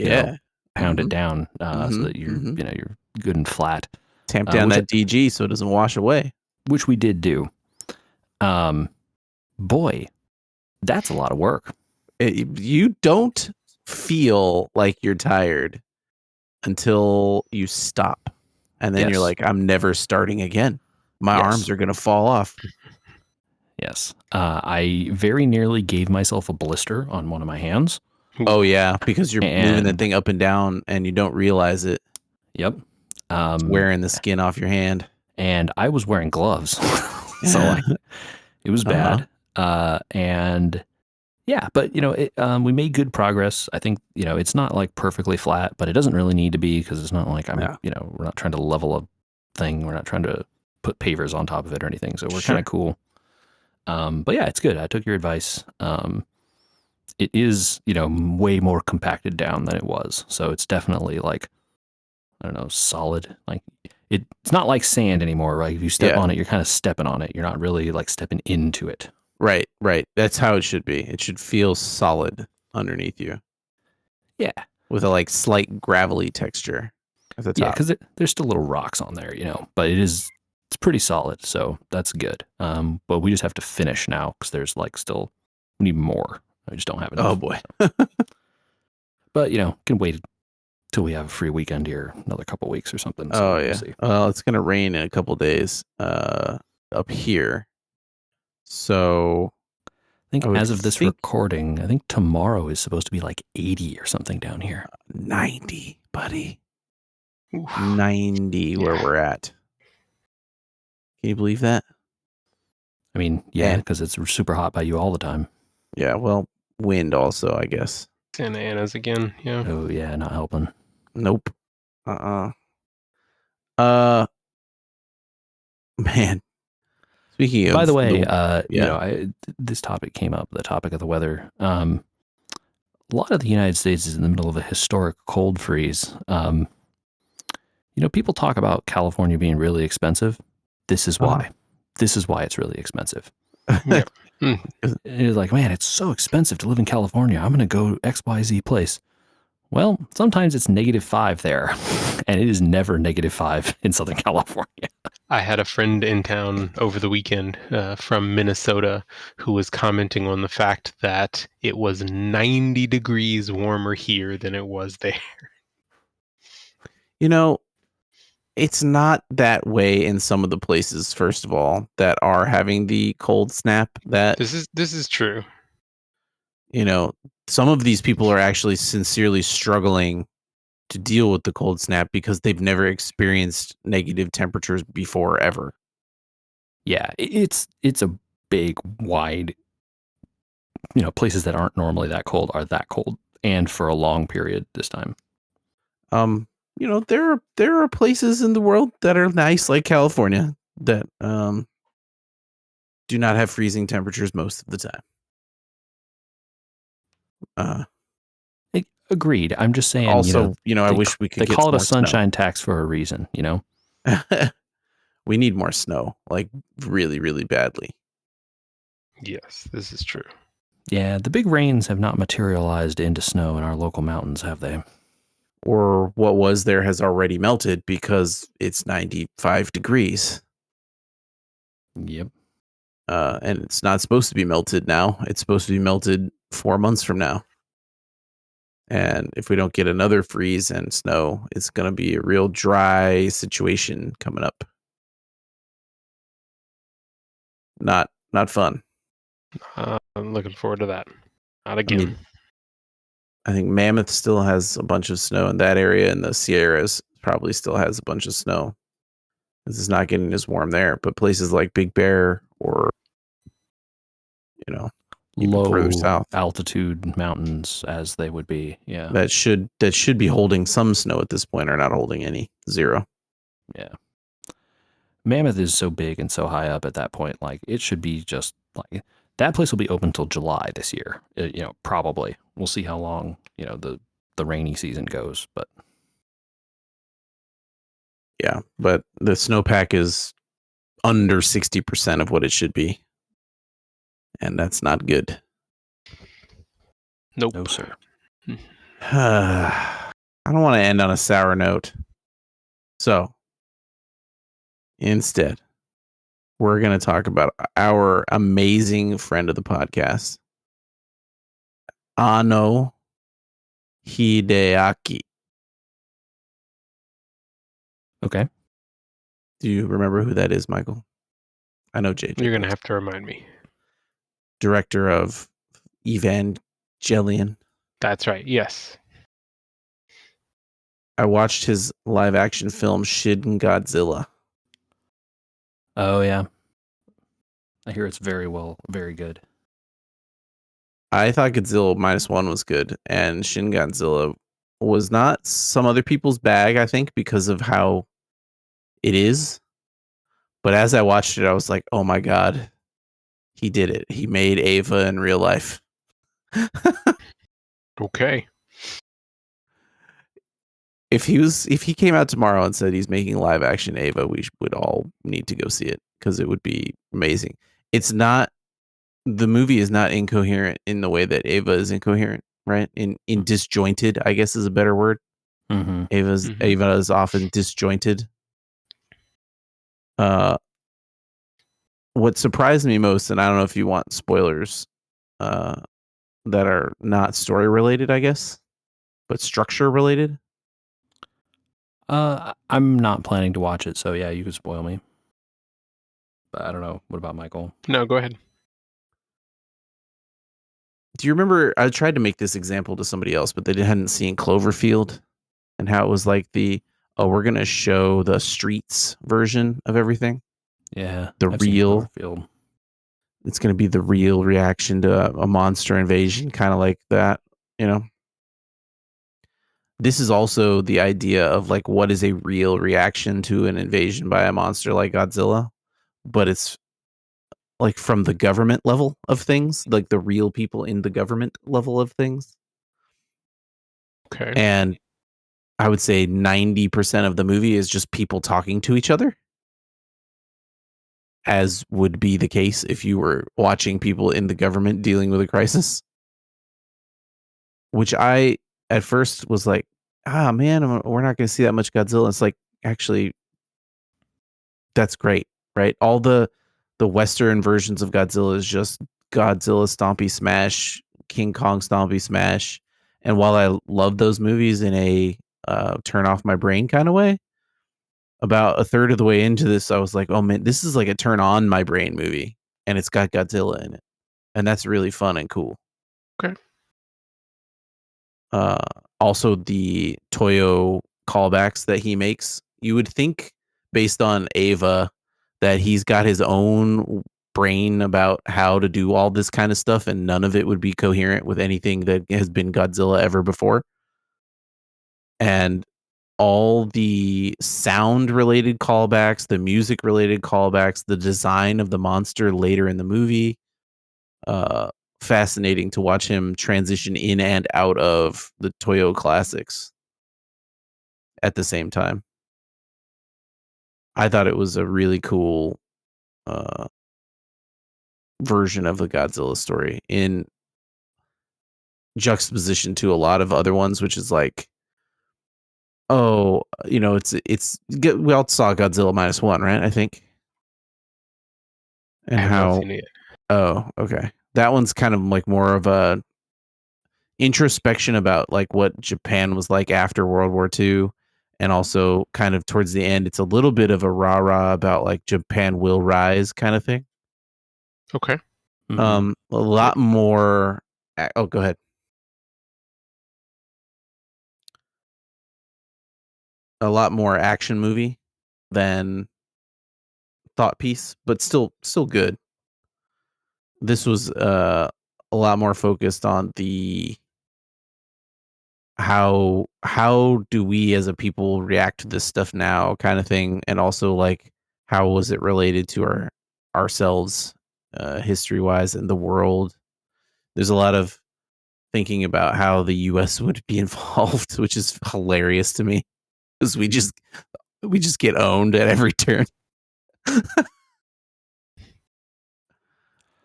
[SPEAKER 3] pound it down so that you're good and flat.
[SPEAKER 1] Tamp down that DG so it doesn't wash away.
[SPEAKER 3] Which we did do. Boy, that's a lot of work.
[SPEAKER 1] You don't feel like you're tired until you stop. And then you're like, I'm never starting again. My arms are going to fall off.
[SPEAKER 3] Yes. I very nearly gave myself a blister on one of my hands.
[SPEAKER 1] Oh, yeah. Because you're moving the thing up and down and you don't realize it.
[SPEAKER 3] Yep.
[SPEAKER 1] Wearing the skin off your hand.
[SPEAKER 3] And I was wearing gloves. So it was bad. And yeah, but we made good progress. I think, it's not like perfectly flat, but it doesn't really need to be because it's not like we're not trying to level a thing. We're not trying to put pavers on top of it or anything. So we're kind of cool. But yeah, it's good. I took your advice. It is, way more compacted down than it was. So it's definitely like, I don't know, solid. Like it's not like sand anymore, right? If you step on it, you're kind of stepping on it. You're not really like stepping into it.
[SPEAKER 1] Right. That's how it should be. It should feel solid underneath you.
[SPEAKER 3] Yeah.
[SPEAKER 1] With a like slight gravelly texture at the top.
[SPEAKER 3] Yeah, because there's still little rocks on there, but it's pretty solid. So that's good. But we just have to finish now because there's like still, we need more. I just don't have enough.
[SPEAKER 1] Oh boy.
[SPEAKER 3] But, can wait till we have a free weekend here, another couple weeks or something.
[SPEAKER 1] So well, it's going to rain in a couple days up here. So
[SPEAKER 3] I think as of this recording, I think tomorrow is supposed to be like 80 or something down here.
[SPEAKER 1] 90, buddy. 90 where we're at. Can you believe that?
[SPEAKER 3] I mean, yeah, because it's super hot by you all the time.
[SPEAKER 1] Yeah, well, wind also, I guess.
[SPEAKER 2] Santa Ana's again, yeah.
[SPEAKER 3] Oh, yeah, not helping.
[SPEAKER 1] Nope. Man. Speaking of,
[SPEAKER 3] by the way, this topic came up, the topic of the weather. A lot of the United States is in the middle of a historic cold freeze. People talk about California being really expensive. This is why. This is why it's really expensive. It's like, man, it's so expensive to live in California. I'm going to go XYZ place. Well, sometimes it's -5 there, and it is never -5 in Southern California.
[SPEAKER 2] I had a friend in town over the weekend from Minnesota who was commenting on the fact that it was 90 degrees warmer here than it was there.
[SPEAKER 1] It's not that way in some of the places, first of all, that are having the cold snap. That
[SPEAKER 2] this is true.
[SPEAKER 1] Some of these people are actually sincerely struggling to deal with the cold snap because they've never experienced negative temperatures before ever.
[SPEAKER 3] Yeah, it's a big, wide, places that aren't normally that cold are that cold, and for a long period this time.
[SPEAKER 1] There are places in the world that are nice, like California, that do not have freezing temperatures most of the time.
[SPEAKER 3] Agreed. I'm just saying.
[SPEAKER 1] Also, I wish we could.
[SPEAKER 3] They
[SPEAKER 1] get
[SPEAKER 3] call it a
[SPEAKER 1] more
[SPEAKER 3] sunshine tax for a reason.
[SPEAKER 1] We need more snow, like really, really badly.
[SPEAKER 2] Yes, this is true.
[SPEAKER 3] Yeah, the big rains have not materialized into snow in our local mountains, have they?
[SPEAKER 1] Or what was there has already melted because it's 95 degrees.
[SPEAKER 3] Yep.
[SPEAKER 1] And it's not supposed to be melted now. It's supposed to be melted 4 months from now. And if we don't get another freeze and snow, it's going to be a real dry situation coming up. Not fun.
[SPEAKER 2] I'm looking forward to that. Not again.
[SPEAKER 1] I think Mammoth still has a bunch of snow in that area, and the Sierras probably still has a bunch of snow. This is not getting as warm there, but places like Big Bear or even further south,
[SPEAKER 3] altitude mountains as they would be, yeah,
[SPEAKER 1] that should be holding some snow at this point are not holding any. Zero.
[SPEAKER 3] Yeah. Mammoth is so big and so high up at that point, like it should be just like that place will be open till July this year. Probably. We'll see how long, the rainy season goes, but
[SPEAKER 1] yeah, but the snowpack is under 60% of what it should be. And that's not good.
[SPEAKER 2] Nope.
[SPEAKER 3] No, sir.
[SPEAKER 1] I don't want to end on a sour note. So instead, we're going to talk about our amazing friend of the podcast, Anno Hideaki.
[SPEAKER 3] Okay.
[SPEAKER 1] Do you remember who that is, Michael? I know JJ.
[SPEAKER 2] You're going to have to remind me.
[SPEAKER 1] Director of Evangelion.
[SPEAKER 2] That's right. Yes.
[SPEAKER 1] I watched his live action film Shin Godzilla.
[SPEAKER 3] Oh, yeah. I hear it's very good.
[SPEAKER 1] I thought Godzilla -1 was good, and Shin Godzilla was not some other people's bag, I think, because of how it is. But as I watched it, I was like, oh my God, he did it. He made Ava in real life.
[SPEAKER 2] Okay.
[SPEAKER 1] If he came out tomorrow and said he's making live action Ava, we would all need to go see it because it would be amazing. The movie is not incoherent in the way that Ava is incoherent, right? In disjointed, I guess is a better word.
[SPEAKER 3] Mm-hmm.
[SPEAKER 1] Ava is often disjointed. What surprised me most, and I don't know if you want spoilers that are not story related, I guess, but structure related.
[SPEAKER 3] I'm not planning to watch it, so yeah, you could spoil me. But I don't know. What about Michael?
[SPEAKER 2] No, go ahead.
[SPEAKER 1] Do you remember? I tried to make this example to somebody else, but they hadn't seen Cloverfield and how it was like we're going to show the streets version of everything.
[SPEAKER 3] Yeah.
[SPEAKER 1] I've seen Cloverfield. It's going to be the real reaction to a monster invasion, kind of like that, This is also the idea of like what is a real reaction to an invasion by a monster like Godzilla, but it's like from the government level of things, like the real people in the government level of things.
[SPEAKER 2] Okay.
[SPEAKER 1] And I would say 90% of the movie is just people talking to each other, as would be the case if you were watching people in the government dealing with a crisis. Which I, at first, was like, man, we're not going to see that much Godzilla. It's like, actually, that's great, right? All the Western versions of Godzilla is just Godzilla Stompy Smash, King Kong Stompy Smash. And while I love those movies in a turn off my brain kind of way, about a third of the way into this, I was like, oh man, this is like a turn on my brain movie. And it's got Godzilla in it. And that's really fun and cool.
[SPEAKER 2] Okay.
[SPEAKER 1] Also the Toyo callbacks that he makes, you would think based on Ava that he's got his own brain about how to do all this kind of stuff, and none of it would be coherent with anything that has been Godzilla ever before. And all the sound related callbacks, the music related callbacks, the design of the monster later in the movie, fascinating to watch him transition in and out of the Toyo classics at the same time. I thought it was a really cool version of the Godzilla story in juxtaposition to a lot of other ones, which is like, oh, you know, we all saw Godzilla -1, right? I think. And
[SPEAKER 2] I have not seen it yet.
[SPEAKER 1] Oh, okay. That one's kind of like more of a introspection about like what Japan was like after World War II. And also kind of towards the end, it's a little bit of a rah-rah about like Japan will rise kind of thing.
[SPEAKER 2] Okay.
[SPEAKER 1] A lot more. Oh, go ahead. A lot more action movie than thought piece, but still good. This was a lot more focused on the how do we as a people react to this stuff now kind of thing, and also like how was it related to ourselves history wise and the world. There's a lot of thinking about how the US would be involved, which is hilarious to me because we just get owned at every turn.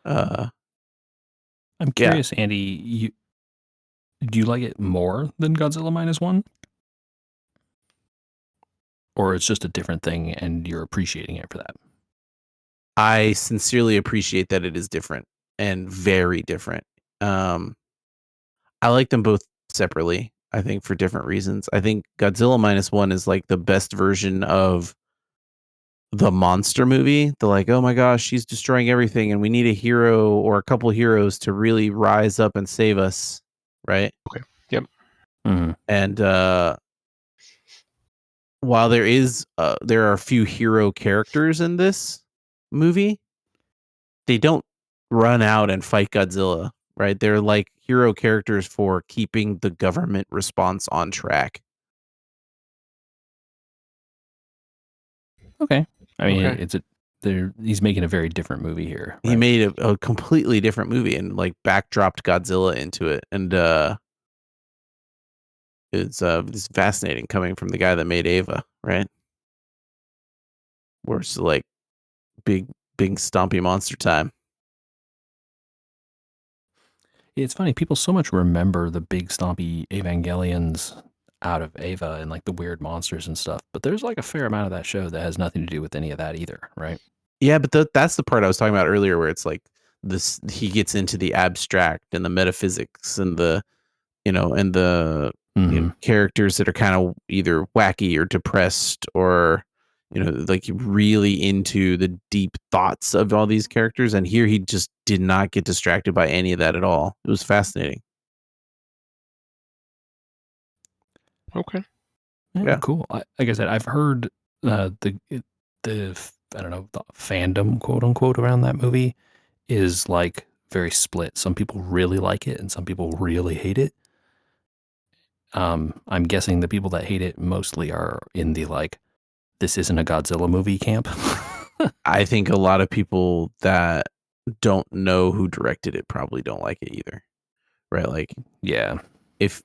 [SPEAKER 3] I'm curious, Andy, do you like it more than Godzilla -1? Or it's just a different thing and you're appreciating it for that?
[SPEAKER 1] I sincerely appreciate that it is different and very different. I like them both separately, I think, for different reasons. I think Godzilla -1 is like the best version of the monster movie. The like, oh my gosh, she's destroying everything and we need a hero or a couple heroes to really rise up and save us, right?
[SPEAKER 2] Okay. Yep.
[SPEAKER 3] Mm-hmm.
[SPEAKER 1] And while there are a few hero characters in this movie, they don't run out and fight Godzilla, right? They're like hero characters for keeping the government response on track.
[SPEAKER 3] Okay. I mean, he's making a very different movie here. Right?
[SPEAKER 1] He made a completely different movie and like backdropped Godzilla into it. And it's fascinating coming from the guy that made Ava, right? Where it's like big stompy monster time.
[SPEAKER 3] It's funny, people so much remember the big stompy Evangelions out of Ava and like the weird monsters and stuff, but there's like a fair amount of that show that has nothing to do with any of that either, right?
[SPEAKER 1] Yeah, but that's the part I was talking about earlier, where it's like this. He gets into the abstract and the metaphysics and the, and the characters that are kind of either wacky or depressed or, like really into the deep thoughts of all these characters. And here he just did not get distracted by any of that at all. It was fascinating.
[SPEAKER 2] Okay.
[SPEAKER 3] Yeah, cool. Like I said, I've heard the I don't know, the fandom, quote unquote, around that movie is like very split. Some people really like it and some people really hate it. I'm guessing the people that hate it mostly are in the like, this isn't a Godzilla movie camp.
[SPEAKER 1] I think a lot of people that don't know who directed it probably don't like it either. Right? Like,
[SPEAKER 3] yeah.
[SPEAKER 1] If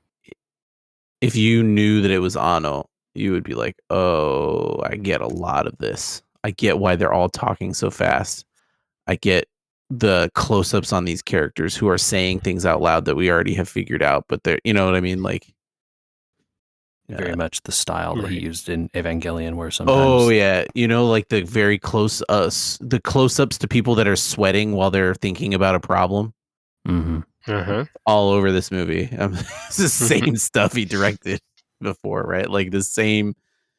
[SPEAKER 1] you knew that it was Anno, you would be like, oh, I get a lot of this. I get why they're all talking so fast. I get the close-ups on these characters who are saying things out loud that we already have figured out, but they're, you know what I mean? Like,
[SPEAKER 3] very much the style that he used in Evangelion, where sometimes,
[SPEAKER 1] oh yeah, like the very the close-ups to people that are sweating while they're thinking about a problem. All over this movie. It's the same stuff he directed before, right? Like the same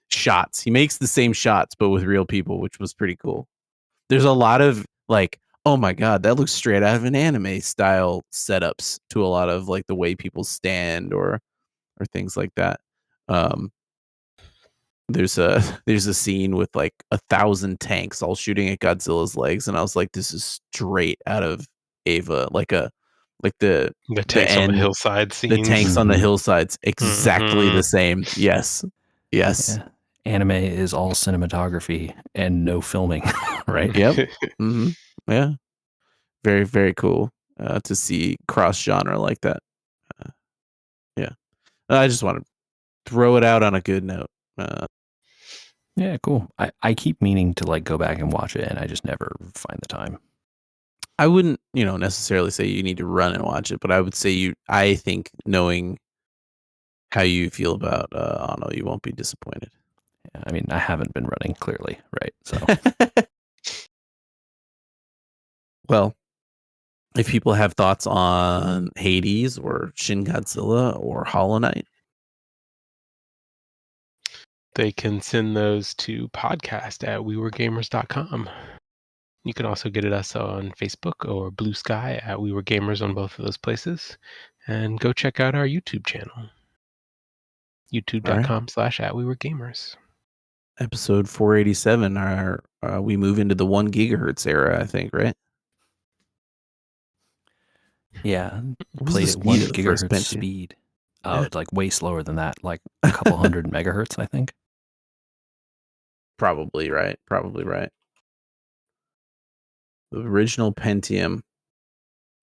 [SPEAKER 1] shots. He makes the same shots, but with real people, which was pretty cool. There's a lot of like, oh my god, that looks straight out of an anime style setups to a lot of like the way people stand or things like that. There's a scene with like 1,000 tanks all shooting at Godzilla's legs, and I was like, this is straight out of Ava, like the
[SPEAKER 2] tanks on the hillside scenes.
[SPEAKER 1] The tanks on the hillsides, exactly the same. Yes. Yeah.
[SPEAKER 3] Anime is all cinematography and no filming, right?
[SPEAKER 1] Yep. Yeah. Very, very cool. to see cross genre like that. Yeah, I just want to throw it out on a good note.
[SPEAKER 3] Yeah, cool. I keep meaning to like go back and watch it, and I just never find the time.
[SPEAKER 1] I wouldn't, necessarily say you need to run and watch it, but I would say I think knowing how you feel about Anno, you won't be disappointed.
[SPEAKER 3] Yeah, I mean, I haven't been running, clearly, right? So,
[SPEAKER 1] well, if people have thoughts on Hades or Shin Godzilla or Hollow Knight,
[SPEAKER 2] they can send those to podcast@weweregamers.com. You can also get at us on Facebook or Blue Sky at We Were Gamers on both of those places. And go check out our YouTube channel, youtube.com/@weweregamers.
[SPEAKER 1] Episode 487, we move into the 1 gigahertz era, I think, right?
[SPEAKER 3] yeah,
[SPEAKER 1] What was
[SPEAKER 3] played
[SPEAKER 1] the
[SPEAKER 3] at
[SPEAKER 1] speed
[SPEAKER 3] 1
[SPEAKER 1] of the first
[SPEAKER 3] gigahertz
[SPEAKER 1] Pentium?
[SPEAKER 3] speed. Oh,
[SPEAKER 1] Yeah.
[SPEAKER 3] it's like way slower than that, like a couple hundred megahertz, I think.
[SPEAKER 1] Probably right. The original Pentium,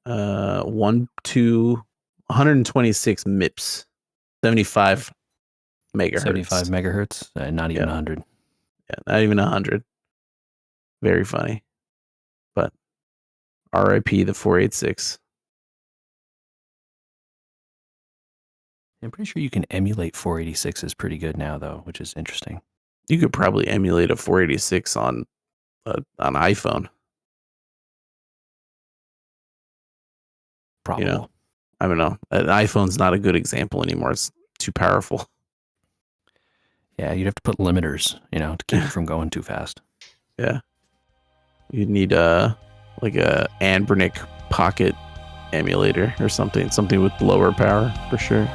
[SPEAKER 1] 126 MIPS, 75 megahertz.
[SPEAKER 3] 75 megahertz, not even 100.
[SPEAKER 1] Yeah, not even 100. Very funny. But RIP the 486.
[SPEAKER 3] I'm pretty sure you can emulate 486s pretty good now, though, which is interesting.
[SPEAKER 1] You could probably emulate a 486 on iPhone.
[SPEAKER 3] Probably.
[SPEAKER 1] I don't know. An iPhone's not a good example anymore. It's too powerful.
[SPEAKER 3] Yeah, you'd have to put limiters, to keep it from going too fast.
[SPEAKER 1] Yeah. You'd need like a Anbernic pocket emulator or something with lower power for sure.